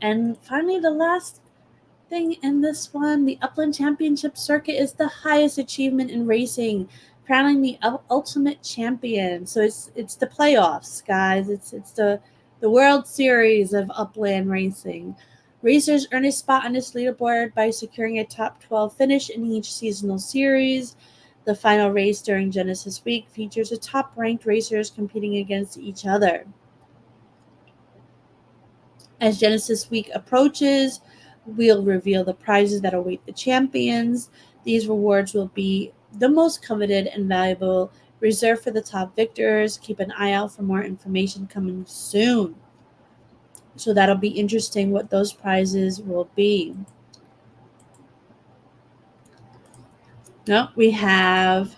And finally, the last thing in this one, the Upland Championship Circuit is the highest achievement in racing, crowning the ultimate champion. So it's the playoffs, guys. It's the World Series of Upland racing. Racers earn a spot on this leaderboard by securing a top 12 finish in each seasonal series. The final race during Genesis Week features the top-ranked racers competing against each other. As Genesis Week approaches, we'll reveal the prizes that await the champions. These rewards will be the most coveted and valuable, reserved for the top victors. Keep an eye out for more information coming soon. So that'll be interesting what those prizes will be. No, we have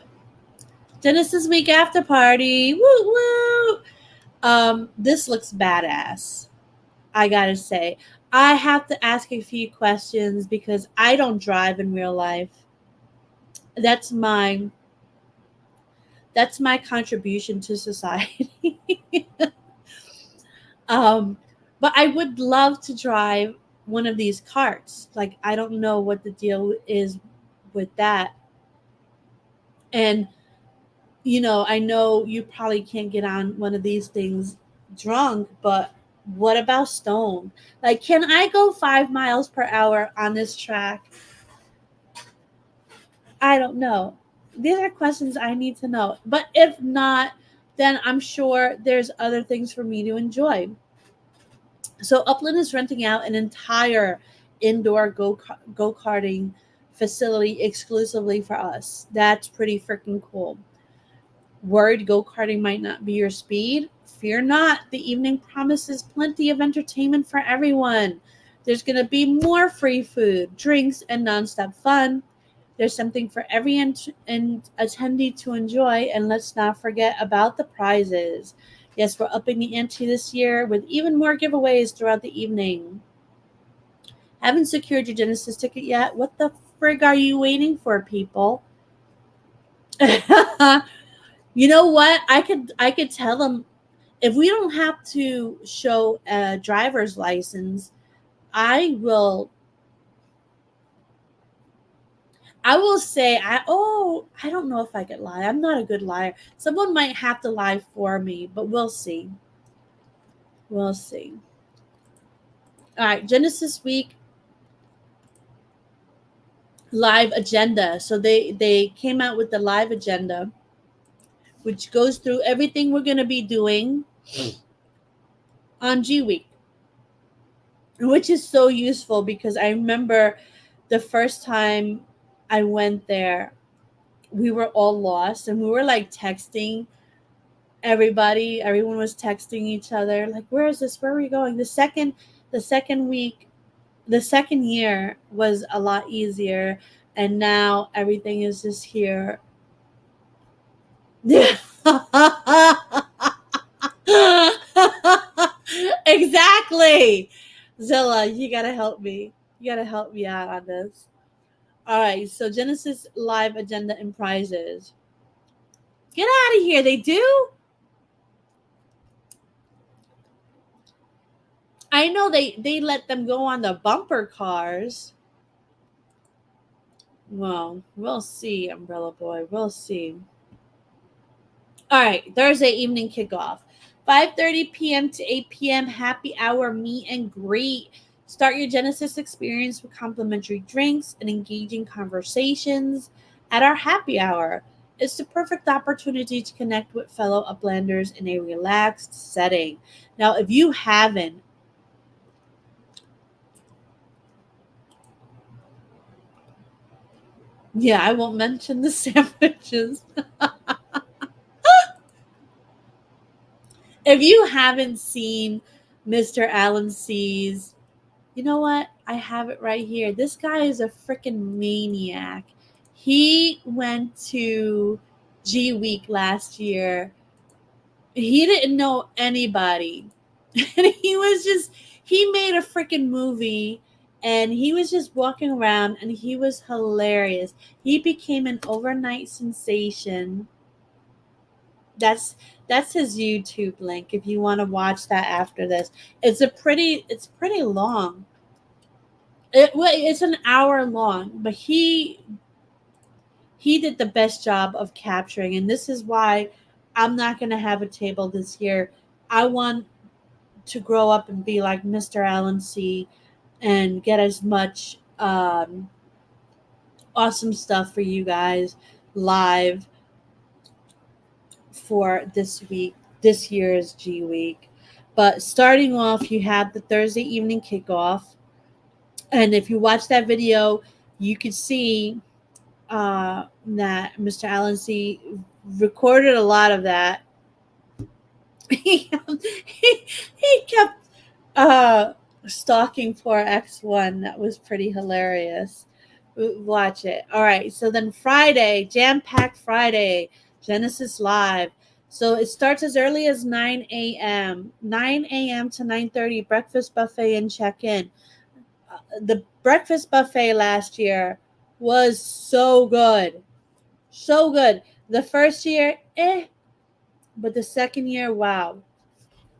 Genesis Week after party. Woo woo! This looks badass. I gotta say, I have to ask a few questions because I don't drive in real life. That's my contribution to society. But I would love to drive one of these carts. Like, I don't know what the deal is with that. And, I know you probably can't get on one of these things drunk, but what about stoned? Like, can I go 5 miles per hour on this track? I don't know. These are questions I need to know. But if not, then I'm sure there's other things for me to enjoy. So Upland is renting out an entire indoor go-karting facility exclusively for us. That's pretty freaking cool. Worried go-karting might not be your speed? Fear not. The evening promises plenty of entertainment for everyone. There's going to be more free food, drinks, and nonstop fun. There's something for every attendee to enjoy, and let's not forget about the prizes. Yes, we're upping the ante this year with even more giveaways throughout the evening. Haven't secured your Genesis ticket yet? What the frig are you waiting for, people? You know what? I could tell them, if we don't have to show a driver's license, I will say, I don't know if I could lie. I'm not a good liar. Someone might have to lie for me, but we'll see. We'll see. All right, Genesis Week live agenda. So they came out with the live agenda, which goes through everything we're going to be doing on G Week, which is so useful because I remember the first time I went there, we were all lost and we were like texting everybody. Everyone was texting each other like, where is this? Where are we going? The second week, the second year was a lot easier, and now everything is just here. Exactly. Zilla, you gotta help me. You gotta help me out on this. All right, so Genesis Live agenda and prizes. Get out of here. They do? I know they let them go on the bumper cars. Well, we'll see, Umbrella Boy. We'll see. All right, Thursday evening kickoff. 5:30 p.m. to 8 p.m. happy hour meet and greet. Start your Genesis experience with complimentary drinks and engaging conversations at our happy hour. It's the perfect opportunity to connect with fellow Uplanders in a relaxed setting. Now, if you haven't, yeah, I won't mention the sandwiches. If you haven't seen Mr. Allen C's, you know what? I have it right here. This guy is a freaking maniac. He went to Gweek last year. He didn't know anybody. And he made a freaking movie and he was just walking around and he was hilarious. He became an overnight sensation. That's his YouTube link if you want to watch that after this. It's pretty long. It's an hour long, but he did the best job of capturing, and this is why I'm not going to have a table this year. I want to grow up and be like Mr. Allen C and get as much awesome stuff for you guys live for this year's G Week. But starting off, you have the Thursday evening kickoff. And if you watch that video, you could see that Mr. Allen C recorded a lot of that. He kept uh, stalking poor X1. That was pretty hilarious. Watch it. All right. So then Friday, jam-packed Friday, Genesis Live. So it starts as early as 9 a.m. 9 a.m. to 9:30, breakfast buffet and check-in. The breakfast buffet last year was so good. So good. The first year, but the second year, wow.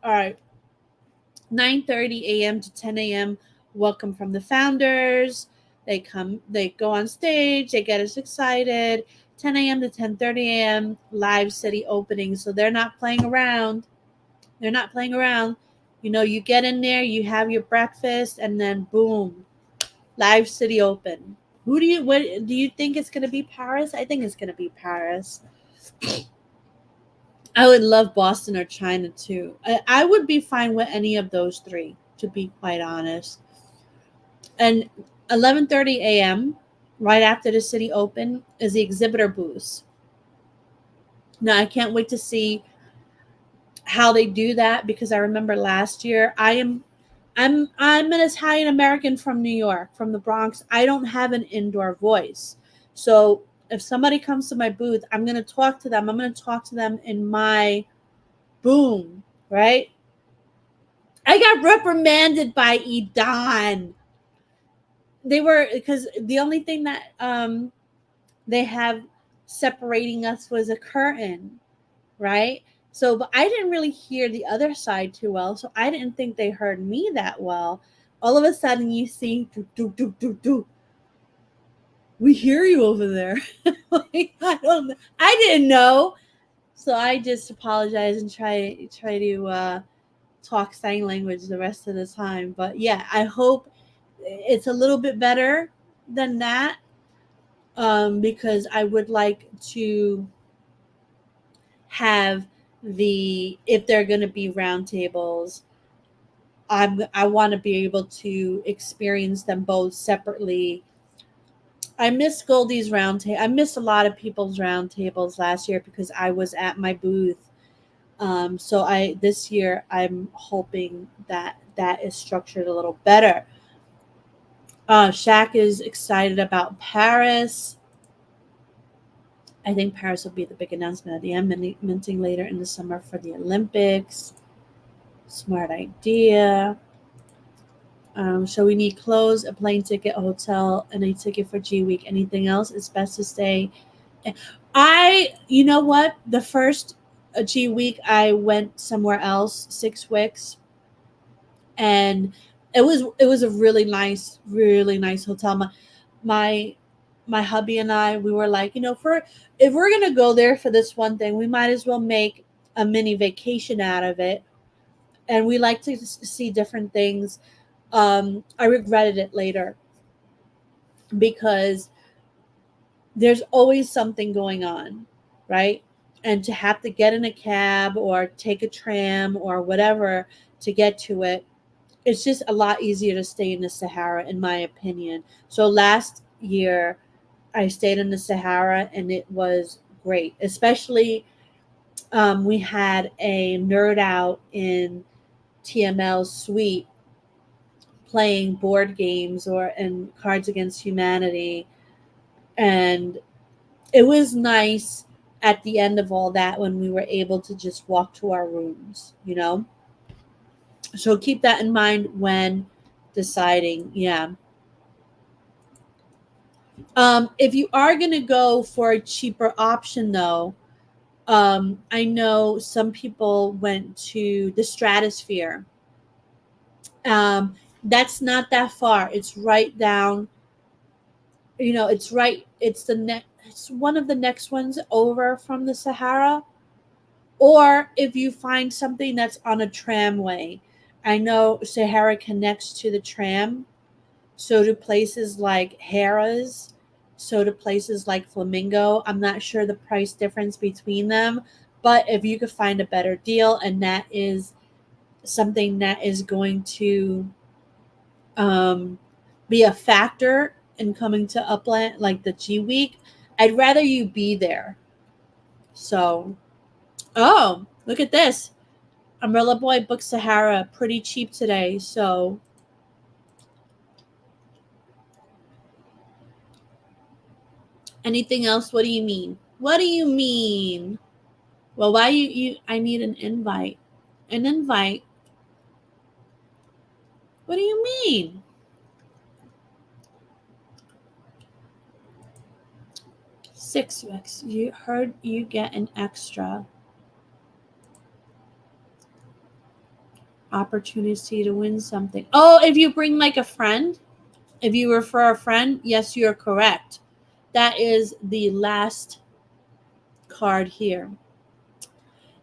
All right. 9:30 a.m. to 10 a.m. Welcome from the founders. They go on stage, they get us excited. 10 a.m. to 10:30 a.m. live city opening. So they're not playing around. They're not playing around. You know, you get in there, you have your breakfast, and then boom, live city open. What do you think it's gonna be? Paris? I think it's gonna be Paris. I would love Boston or China too. I would be fine with any of those three, to be quite honest. And 11:30 a.m., right after the city open, is the exhibitor booth. Now I can't wait to see how they do that because I remember last year I'm an Italian American from New York, from the Bronx. I don't have an indoor voice. So if somebody comes to my booth, I'm going to talk to them. I'm going to talk to them in my boom, right? I got reprimanded by Edan. They were because the only thing that they have separating us was a curtain, right? So, but I didn't really hear the other side too well, so I didn't think they heard me that well. All of a sudden, you see, do, do, do, do, do. We hear you over there. Like, I didn't know, so I just apologize and try to talk sign language the rest of the time. But yeah, I hope it's a little bit better than that because I would like to have if they're going to be roundtables, I want to be able to experience them both separately. I miss Goldie's roundtable. I missed a lot of people's roundtables last year because I was at my booth. So this year I'm hoping that is structured a little better. Shaq is excited about Paris. I think Paris will be the big announcement at the end, minting later in the summer for the Olympics. Smart idea. So we need clothes, a plane ticket, a hotel, and a ticket for Gweek. Anything else? It's best to stay. You know what? The first Gweek, I went somewhere else, 6 weeks, and it was a really nice hotel. My my hubby and I, we were like, for if we're gonna go there for this one thing, we might as well make a mini vacation out of it. And we like to see different things. I regretted it later because there's always something going on, right? And to have to get in a cab or take a tram or whatever to get to it, it's just a lot easier to stay in the Sahara, in my opinion. So last year, I stayed in the Sahara and it was great. Especially, we had a nerd out in TML's suite playing board games and Cards Against Humanity, and it was nice at the end of all that when we were able to just walk to our rooms. So keep that in mind when deciding. Yeah. If you are going to go for a cheaper option, though, I know some people went to the Stratosphere. That's not that far. It's right down. It's right. It's one of the next ones over from the Sahara. Or if you find something that's on a tramway, I know Sahara connects to the tram. So do places like Harrah's. So do places like Flamingo. I'm not sure the price difference between them, but if you could find a better deal, and that is something that is going to um, be a factor in coming to Upland, like the Gweek, I'd rather you be there. So, oh, look at this. Umbrella Boy booked Sahara pretty cheap today. So, anything else? What do you mean? What do you mean? Well, why you I need an invite. An invite? What do you mean? 6 weeks. You heard you get an extra opportunity to win something. Oh, if you bring like a friend, if you refer a friend, yes, you're correct. That is the last card here.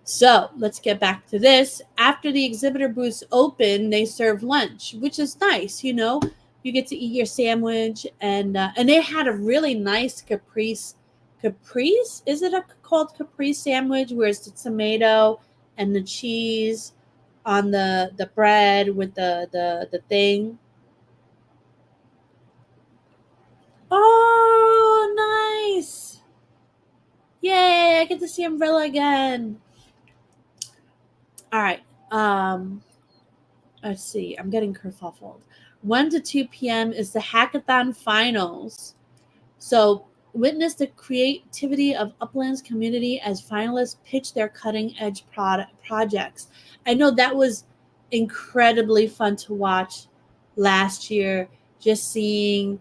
So let's get back to this. After the exhibitor booths open, they serve lunch, which is nice. You get to eat your sandwich, and they had a really nice caprese. Caprese? Is it called caprese sandwich? Where it's the tomato and the cheese on the bread with the thing. Oh, nice! Yay! I get to see Umbrella again. All right. Let's see. I'm getting kerfuffled. 1 to 2 p.m. is the hackathon finals. So witness the creativity of Upland's community as finalists pitch their cutting edge projects. I know that was incredibly fun to watch last year. Just seeing,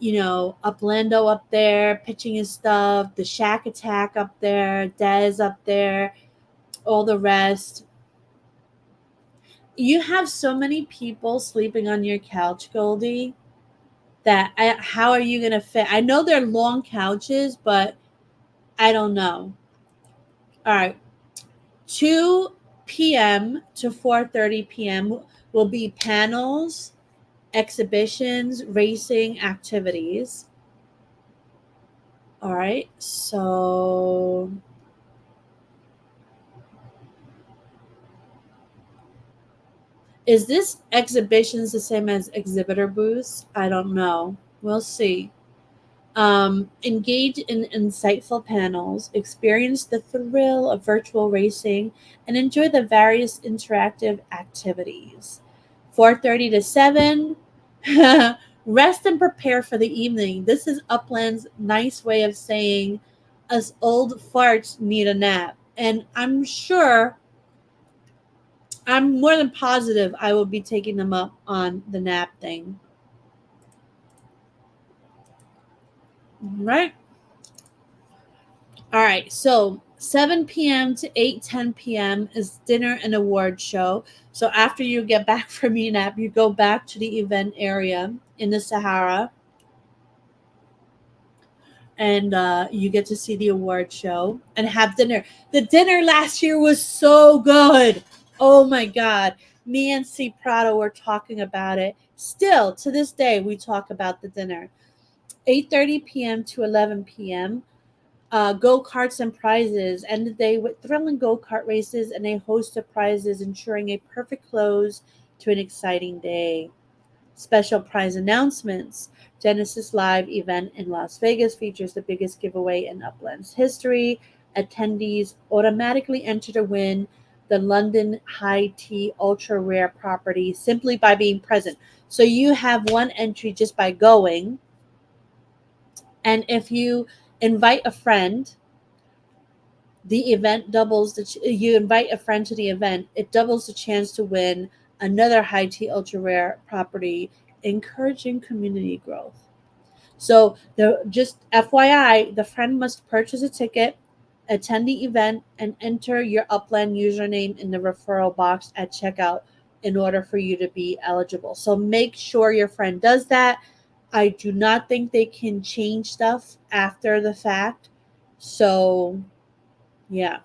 Uplando up there pitching his stuff, the Shack Attack up there, Dez up there, all the rest. You have so many people sleeping on your couch, Goldie, how are you going to fit? I know they're long couches, but I don't know. All right. 2 p.m. to 4:30 p.m. will be panels, exhibitions, racing activities. All right. So is this exhibitions the same as exhibitor booths? I don't know. We'll see. Engage in insightful panels, experience the thrill of virtual racing, and enjoy the various interactive activities. 4:30 to 7, rest and prepare for the evening. This is Upland's nice way of saying us old farts need a nap. And I'm sure I'm more than positive I will be taking them up on the nap thing. Right? All right. So 7 p.m. to 8:10 p.m. is dinner and award show. So after you get back from your nap, you go back to the event area in the Sahara, and you get to see the award show and have dinner. The dinner last year was so good. Oh my God. Me and C. Prado were talking about it. Still, to this day, we talk about the dinner. 8:30 p.m. to 11 p.m. Go-karts and prizes. End the day with thrilling go-kart races and a host of prizes, ensuring a perfect close to an exciting day. Special prize announcements. Genesis Live event in Las Vegas features the biggest giveaway in Upland's history. Attendees automatically enter to win the London High Tea Ultra Rare property simply by being present. So you have one entry just by going. And if you invite a friend, the event doubles you invite a friend to the event, it doubles the chance to win another high tea ultra rare property, encouraging community growth. So the just FYI, the friend must purchase a ticket, attend the event, and enter your Upland username in the referral box at checkout in order for you to be eligible. So make sure your friend does that. I do not think they can change stuff after the fact. So yeah,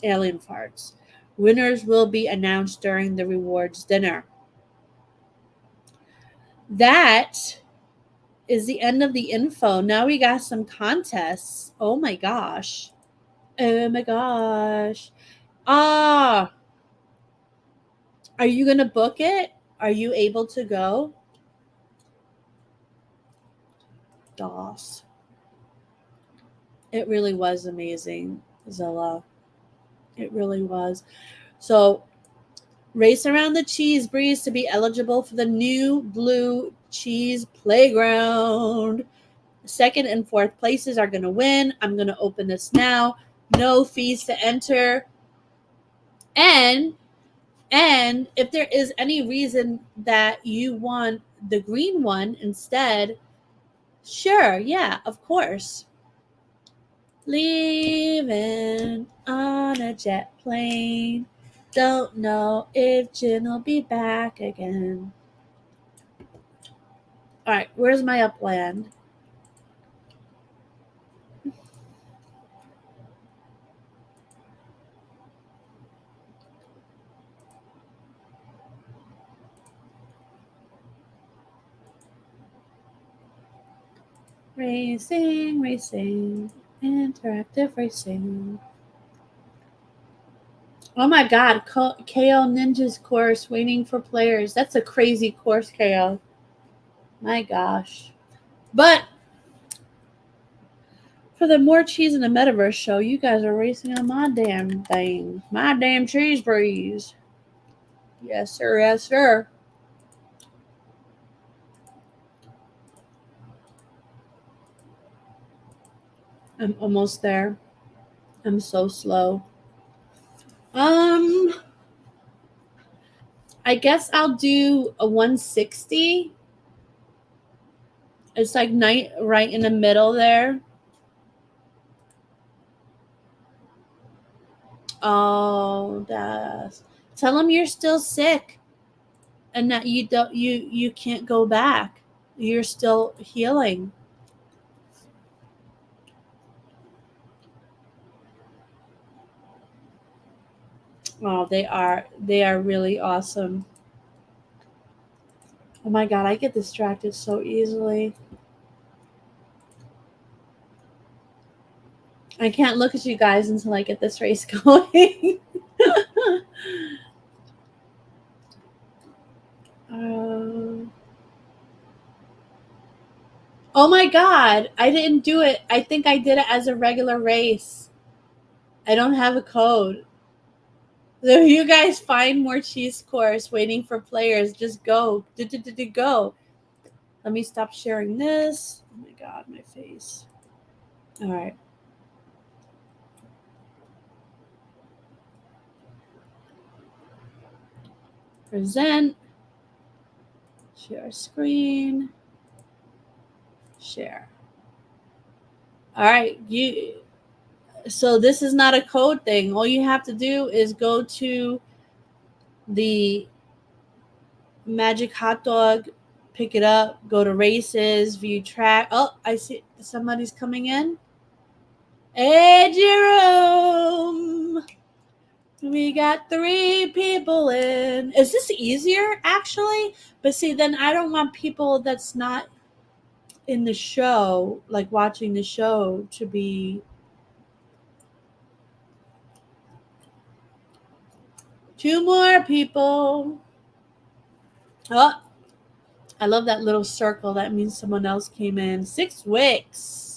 alien farts. Winners will be announced during the rewards dinner. That is the end of the info. Now we got some contests. Oh my gosh. Oh my gosh. Ah, are you going to book it? Are you able to go? DOS. It really was amazing, Zilla. It really was. So, race around the cheese breeze to be eligible for the new blue cheese playground. Second and fourth places are going to win. I'm going to open this now. No fees to enter. And if there is any reason that you want the green one instead, sure, yeah, of course. Leaving on a jet plane. Don't know if Jen will be back again. All right, where's my Upland? Racing, racing, interactive racing. Oh my God, KO Ninja's course waiting for players. That's a crazy course, KO. My gosh. But for the More Cheese in the Metaverse show, you guys are racing on my damn thing. My damn cheese breeze. Yes, sir. Yes, sir. I'm almost there. I'm so slow. I guess I'll do a 160. It's like night right in the middle there. Oh, that's. Tell them you're still sick and that you can't go back. You're still healing. Oh, they are really awesome. Oh my God, I get distracted so easily. I can't look at you guys until I get this race going. um, oh my God, I didn't do it. I think I did it as a regular race. I don't have a code. So if you guys find More Cheese course waiting for players, just go. Go. Let me stop sharing this. Oh my God, my face. All right. Present. Share screen. Share. All right, so this is not a code thing. All you have to do is go to the Magic Hot Dog, pick it up, go to races, view track. Oh, I see somebody's coming in. Hey, Jerome. We got 3 people in. Is this easier, actually? But see, then I don't want people that's not in the show, like watching the show, to be... 2 more people. Oh, I love that little circle. That means someone else came in. 6 wicks.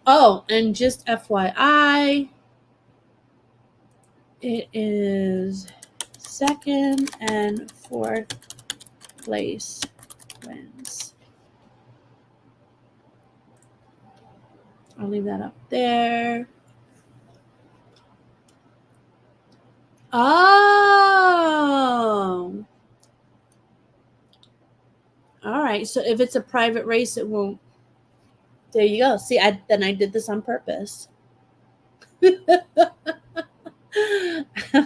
Oh, and just FYI, it is 2nd and 4th place wins. I'll leave that up there. Oh. All right. So if it's a private race, it won't. There you go. See, then I did this on purpose.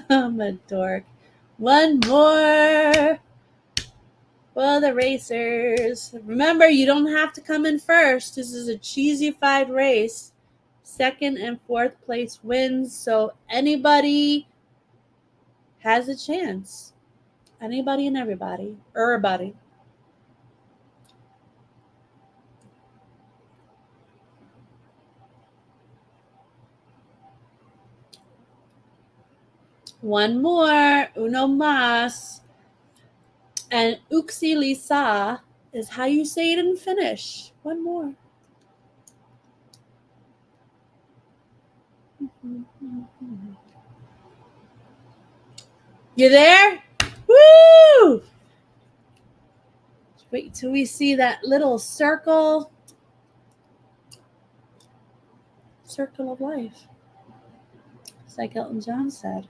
I'm a dork. 1 more for the racers. Remember, you don't have to come in first. This is a cheesy-fied race. 2nd and 4th place wins. So anybody has a chance. Anybody and everybody. Everybody. One more. Uno más. And Uxi Lisa is how you say it in Finnish. 1 more. You there? Woo! Wait till we see that little circle. Circle of life. It's like Elton John said.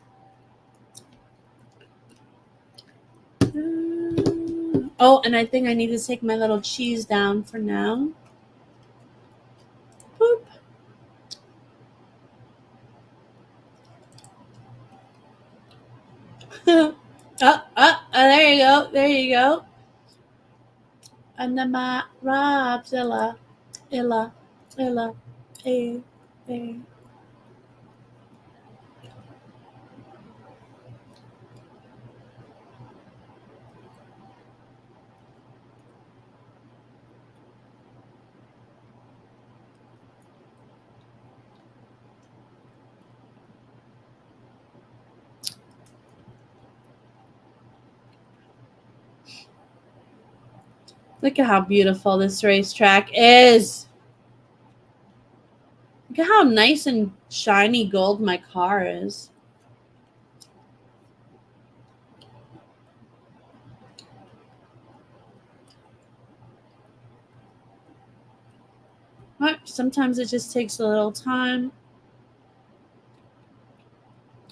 Oh, and I think I need to take my little cheese down for now. Boop. There you go. There you go. Anama Robzilla. Illa. A. Look at how beautiful this racetrack is. Look at how nice and shiny gold my car is. But sometimes it just takes a little time.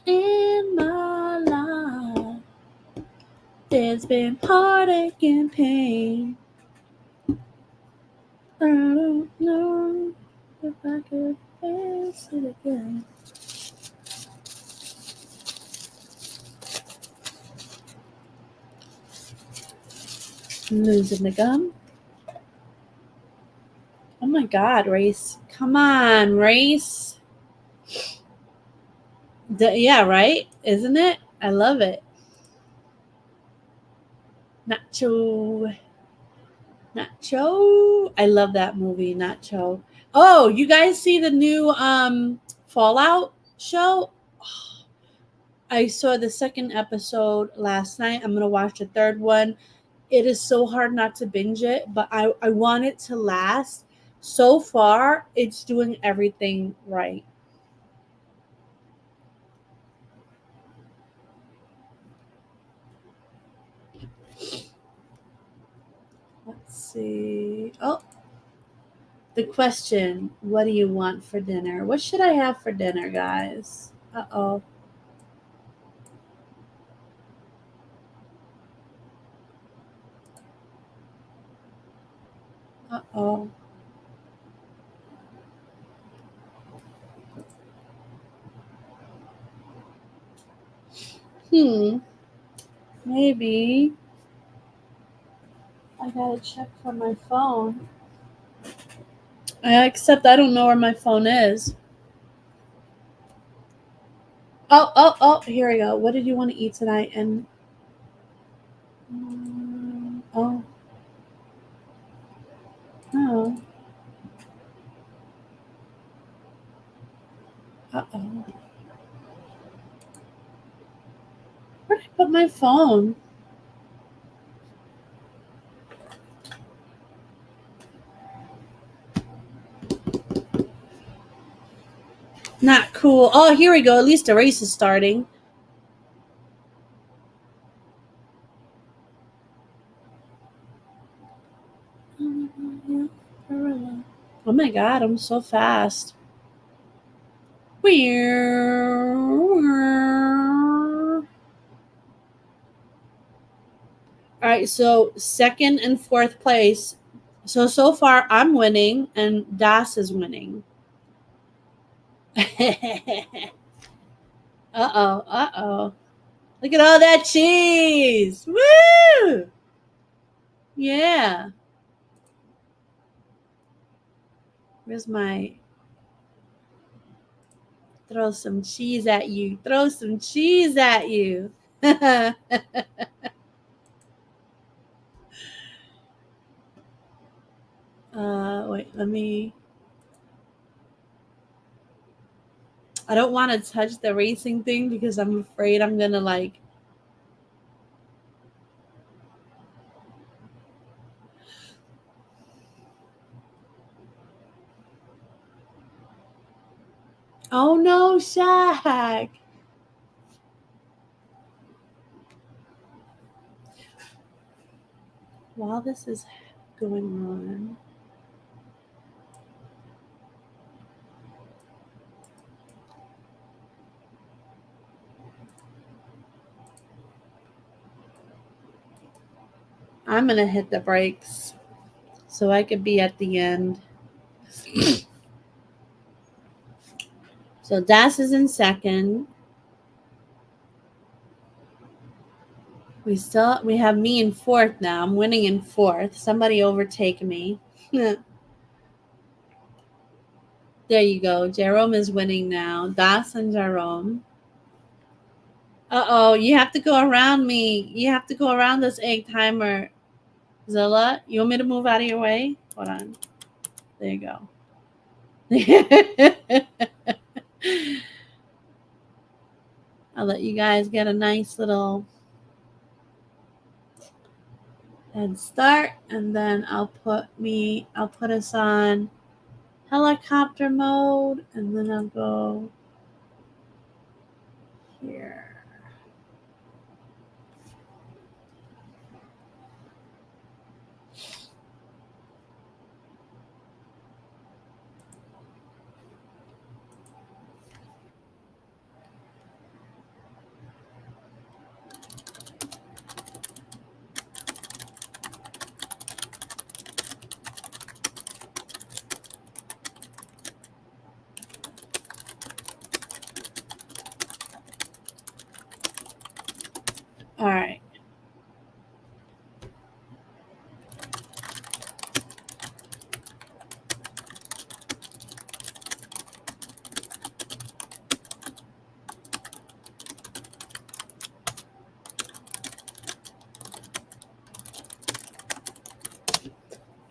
In my life, there's been heartache and pain. I don't know if I could face it again. Losing the gum. Oh my God, Race. Come on, Race. Yeah, right? Isn't it? I love it. Nacho. I love that movie, Nacho. Oh, you guys see the new Fallout show? Oh, I saw the 2nd episode last night. I'm going to watch the 3rd one. It is so hard not to binge it, but I want it to last. So far, it's doing everything right. see. Oh, the question, what do you want for dinner? What should I have for dinner, guys? Uh-oh. Uh-oh. Maybe. I gotta check for my phone. Except I don't know where my phone is. Oh, here we go. What did you want to eat tonight? And oh, oh, uh-oh. Where did I put my phone? Not cool. Oh, here we go. At least the race is starting. Oh my god, I'm so fast. All right, so second and fourth place. So far I'm winning and Das is winning. Uh-oh. Look at all that cheese. Woo! Yeah. Where's my throw some cheese at you? Throw some cheese at you. Wait, let me. I don't want to touch the racing thing because I'm afraid I'm gonna like. Oh no, Shaq! While this is going on, I'm gonna hit the brakes so I could be at the end. So Das is in second. We have me in fourth now. I'm winning in fourth. Somebody overtake me. There you go. Jerome is winning now. Das and Jerome. Uh-oh, you have to go around me. You have to go around this egg timer. Zilla, you want me to move out of your way? Hold on. There you go. I'll let you guys get a nice little head start, and then I'll put us on helicopter mode, and then I'll go here. All right.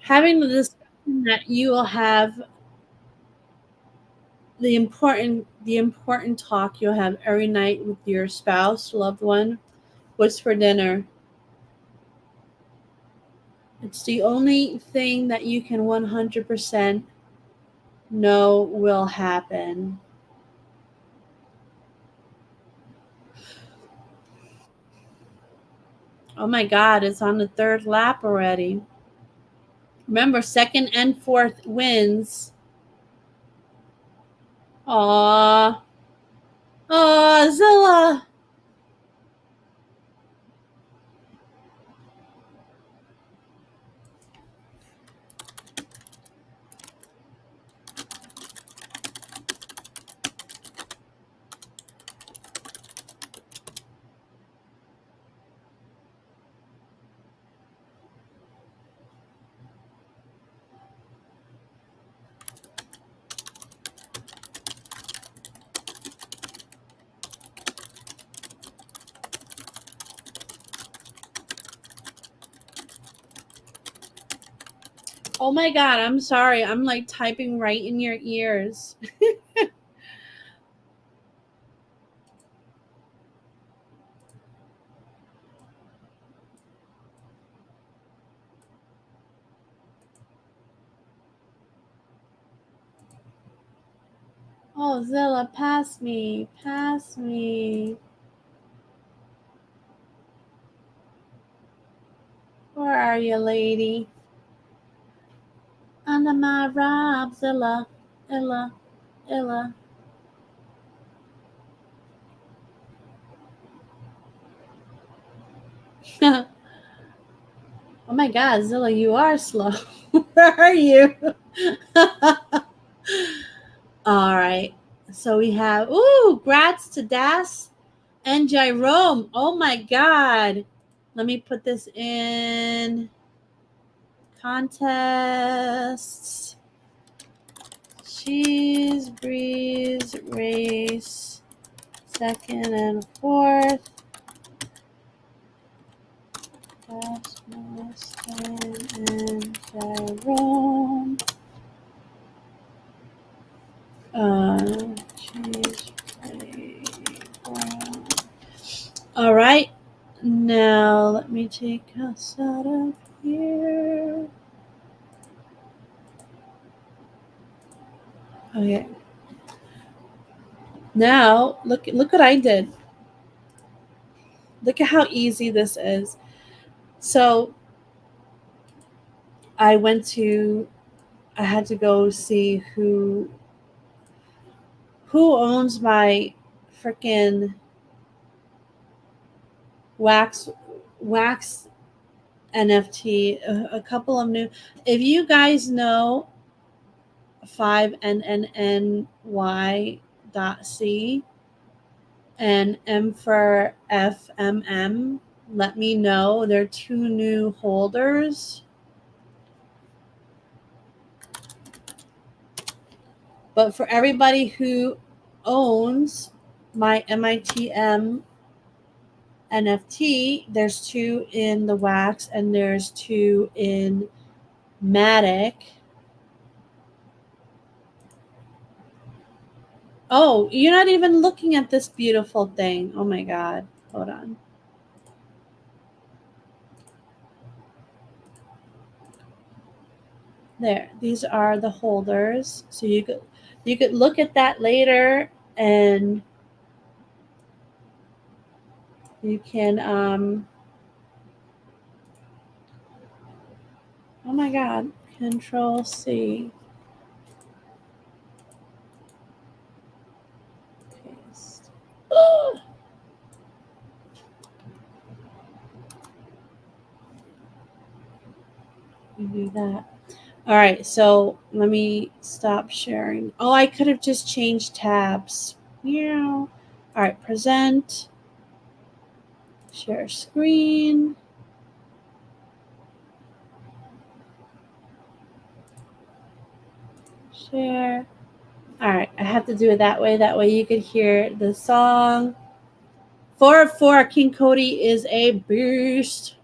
Having the discussion that you will have the important talk you'll have every night with your spouse, loved one. What's for dinner? It's the only thing that you can 100% know will happen. Oh my God, it's on the third lap already. Remember, second and fourth wins. Aww. Aw, Zilla. Oh my god, I'm sorry. I'm like typing right in your ears. Oh, Zilla, pass me. Pass me. Where are you, lady? Under my robe, Zilla. Illa. Illa. Oh my god, Zilla, you are slow. Where are you? All right. So we have, ooh, grats to Das and Jerome. Oh my god. Let me put this in contests. Cheese breeze race second and fourth. Das, Mustang, and Jerome. Cheese all right, now let me take us out of here. Okay. Now look what I did. Look at how easy this is. So I had to go see who owns my freaking wax NFT. A couple of new. If you guys know 5NNNY.C and M for FMM, let me know. There are 2 new holders. But for everybody who owns my MITM NFT, there's 2 in the wax and there's 2 in Matic. Oh, you're not even looking at this beautiful thing. Oh my god. Hold on. There. These are the holders. So you could look at that later and you can oh my god. Control C. Paste. You do that. All right, so let me stop sharing. Oh, I could have just changed tabs. Yeah. All right, present. Share screen. Share. All right, I have to do it that way. That way you could hear the song. 4 King Cody is a beast.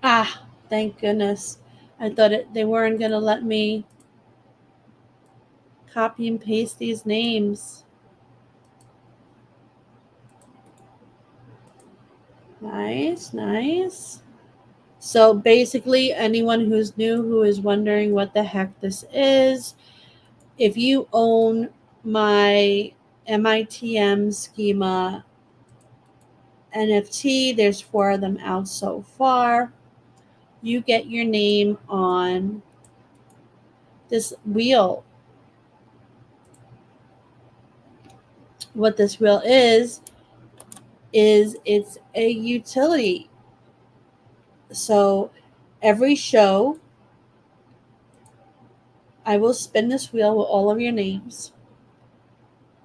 Ah, thank goodness. I thought they weren't going to let me copy and paste these names. Nice, nice. So basically, anyone who's new who is wondering what the heck this is, if you own my MITM schema NFT. There's 4 of them out so far. You get your name on this wheel. What this wheel is it's a utility. So every show, I will spin this wheel with all of your names.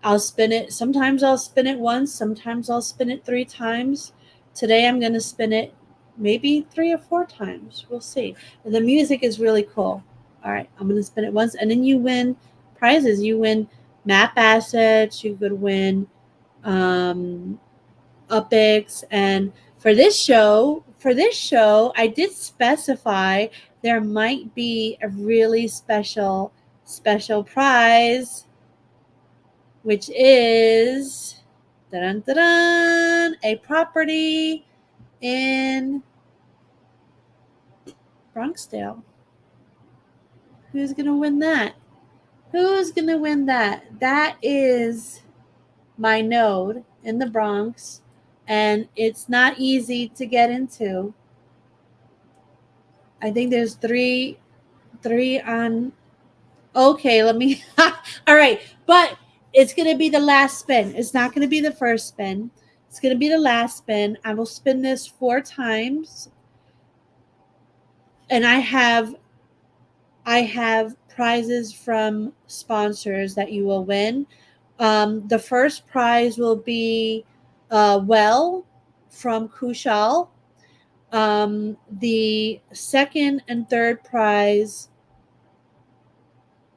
I'll spin it. Sometimes I'll spin it once. Sometimes I'll spin it 3 times. Today I'm going to spin it maybe 3 or 4 times. We'll see. And the music is really cool. All right, I'm going to spin it once. And then you win prizes. You win map assets. You could win Upics. And for this show, I did specify there might be a really special prize, which is a property in Bronxdale. Who's going to win that? That is my node in the Bronx, and it's not easy to get into. I think there's three on. Okay, let me. All right, but it's going to be the last spin. It's not going to be the first spin. It's going to be the last spin. I will spin this 4 times. And I have prizes from sponsors that you will win. The first prize will be well from Kushal. The second and third prize.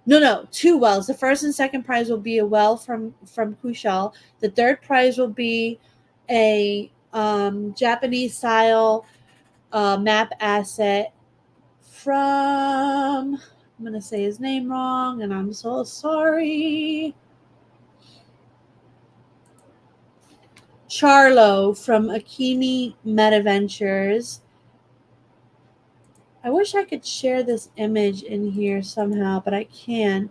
No, 2 wells. The first and second prize will be a well from Kushal. The third prize will be a Japanese style map asset from, I'm going to say his name wrong, and I'm so sorry. Charlo from Akini MetaVentures. I wish I could share this image in here somehow, but I can't.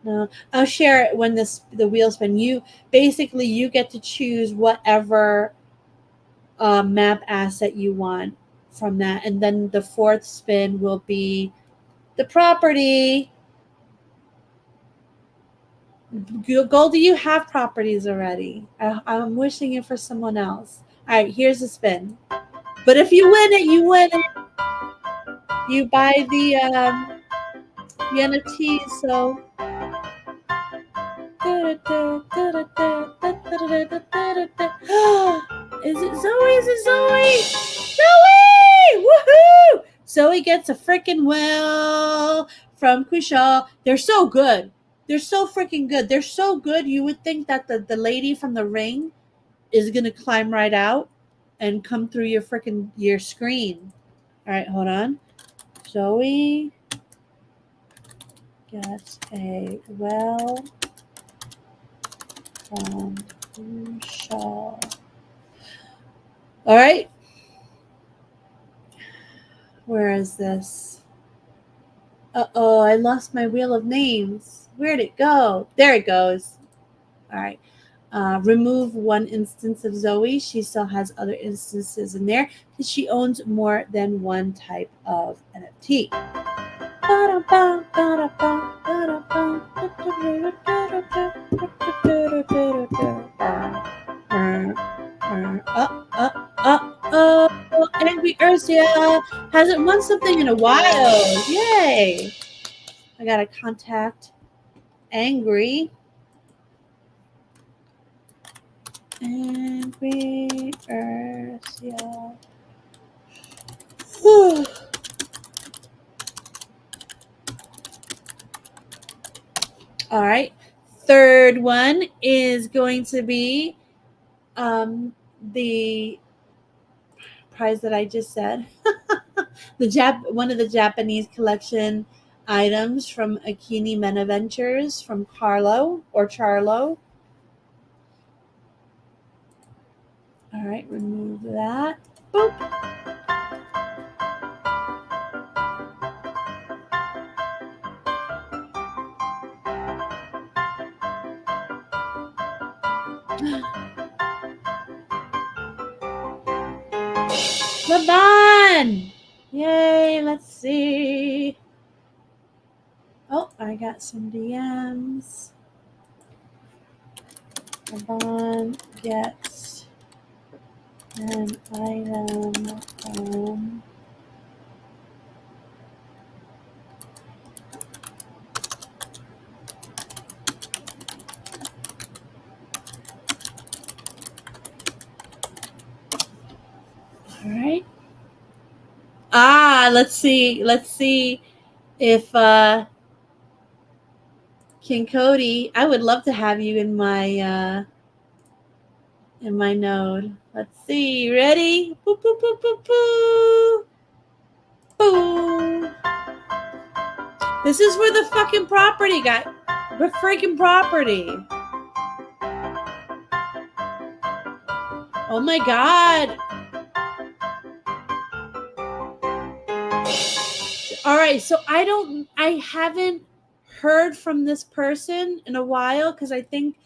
No, I'll share it when the wheel spin. You get to choose whatever map asset you want from that, and then the 4th spin will be the property. Goldie, you have properties already. I'm wishing it for someone else. All right, here's the spin. But if you win it, you win it. You buy the NFTs, so. Is it Zoe? Zoe! Woohoo! Zoe gets a freaking well from Kushal. They're so good. They're so freaking good. They're so good. You would think that the lady from the ring is gonna climb right out and come through your screen. All right, hold on. Zoe gets a well from Kushal. All right. Where is this? Uh-oh, I lost my wheel of names. Where'd it go? There it goes. All right. Remove 1 instance of Zoe. She still has other instances in there because she owns more than 1 type of NFT. Angry Ursula hasn't won something in a while. Yay! I gotta contact Angry Ursula. All right. Third one is going to be the prize that I just said. One of the Japanese collection items from Akini MetaVentures from Charlo. All right, remove that. Boop. Laban! Yay, let's see. Oh, I got some DMs. Laban gets an item from all right. Let's see if King Cody, I would love to have you in my node. Let's see. Ready? Boo, boo, boo, boo, boo. Boom. This is for the fucking property, guy. The freaking property. Oh my god. All right, so I haven't heard from this person in a while because I think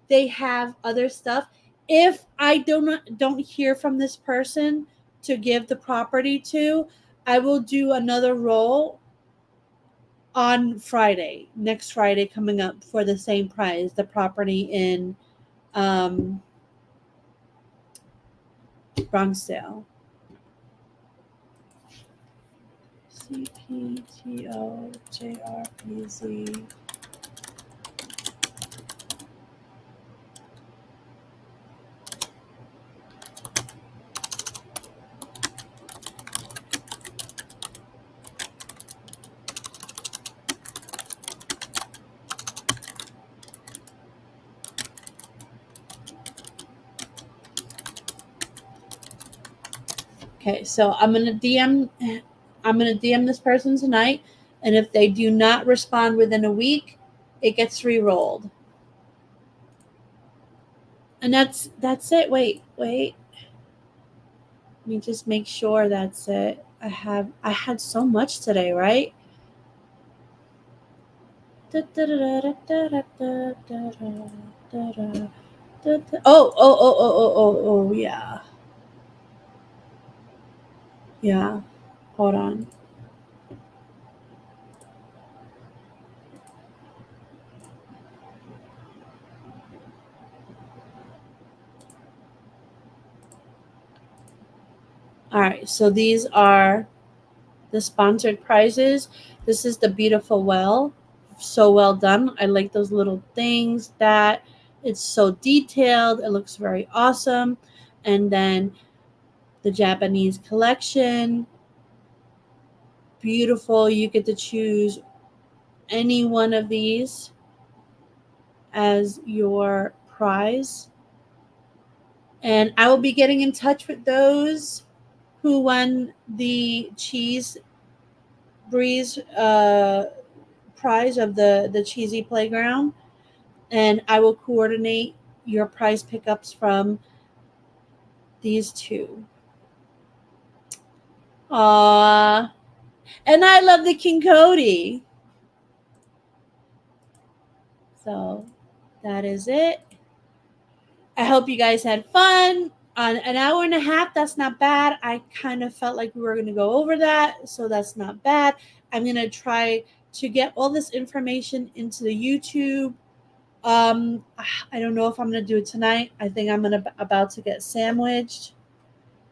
they have other stuff. If I don't hear from this person to give the property to, I will do another roll on Friday, next Friday coming up for the same prize, the property in Bronxdale. CPTOJRPZ. Okay, so I'm gonna DM this person tonight, and if they do not respond within a week, it gets re-rolled. And that's it. Wait. Let me just make sure that's it. I had so much today, right? Oh, yeah. Yeah. Hold on. All right, so these are the sponsored prizes. This is the beautiful well. So well done. I like those little things that it's so detailed. It looks very awesome. And then the Japanese collection. Beautiful. You get to choose any one of these as your prize. And I will be getting in touch with those who won the Cheese Breeze prize of the Cheesy Playground. And I will coordinate your prize pickups from these two. And I love the King Cody. So that is it. I hope you guys had fun. On an hour and a half, that's not bad. I kind of felt like we were going to go over that, so that's not bad. I'm going to try to get all this information into the YouTube. I don't know if I'm going to do it tonight. I think I'm about to get sandwiched.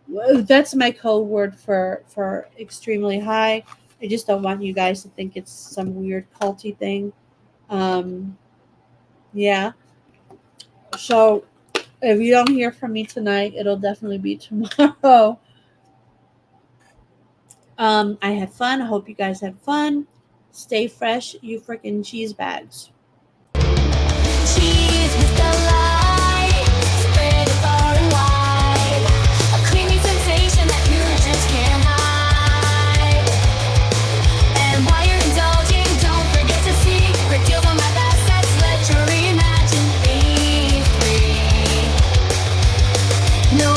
That's my code word for extremely high. I just don't want you guys to think it's some weird culty thing. Yeah. So if you don't hear from me tonight, it'll definitely be tomorrow. I had fun. I hope you guys had fun. Stay fresh, you freaking cheese bags. Cheese with the light, spread it far and wide. A creamy sensation that you just can't hide. And while you're indulging, don't forget to see great deals on my best sets. Let your reimagined be free. No.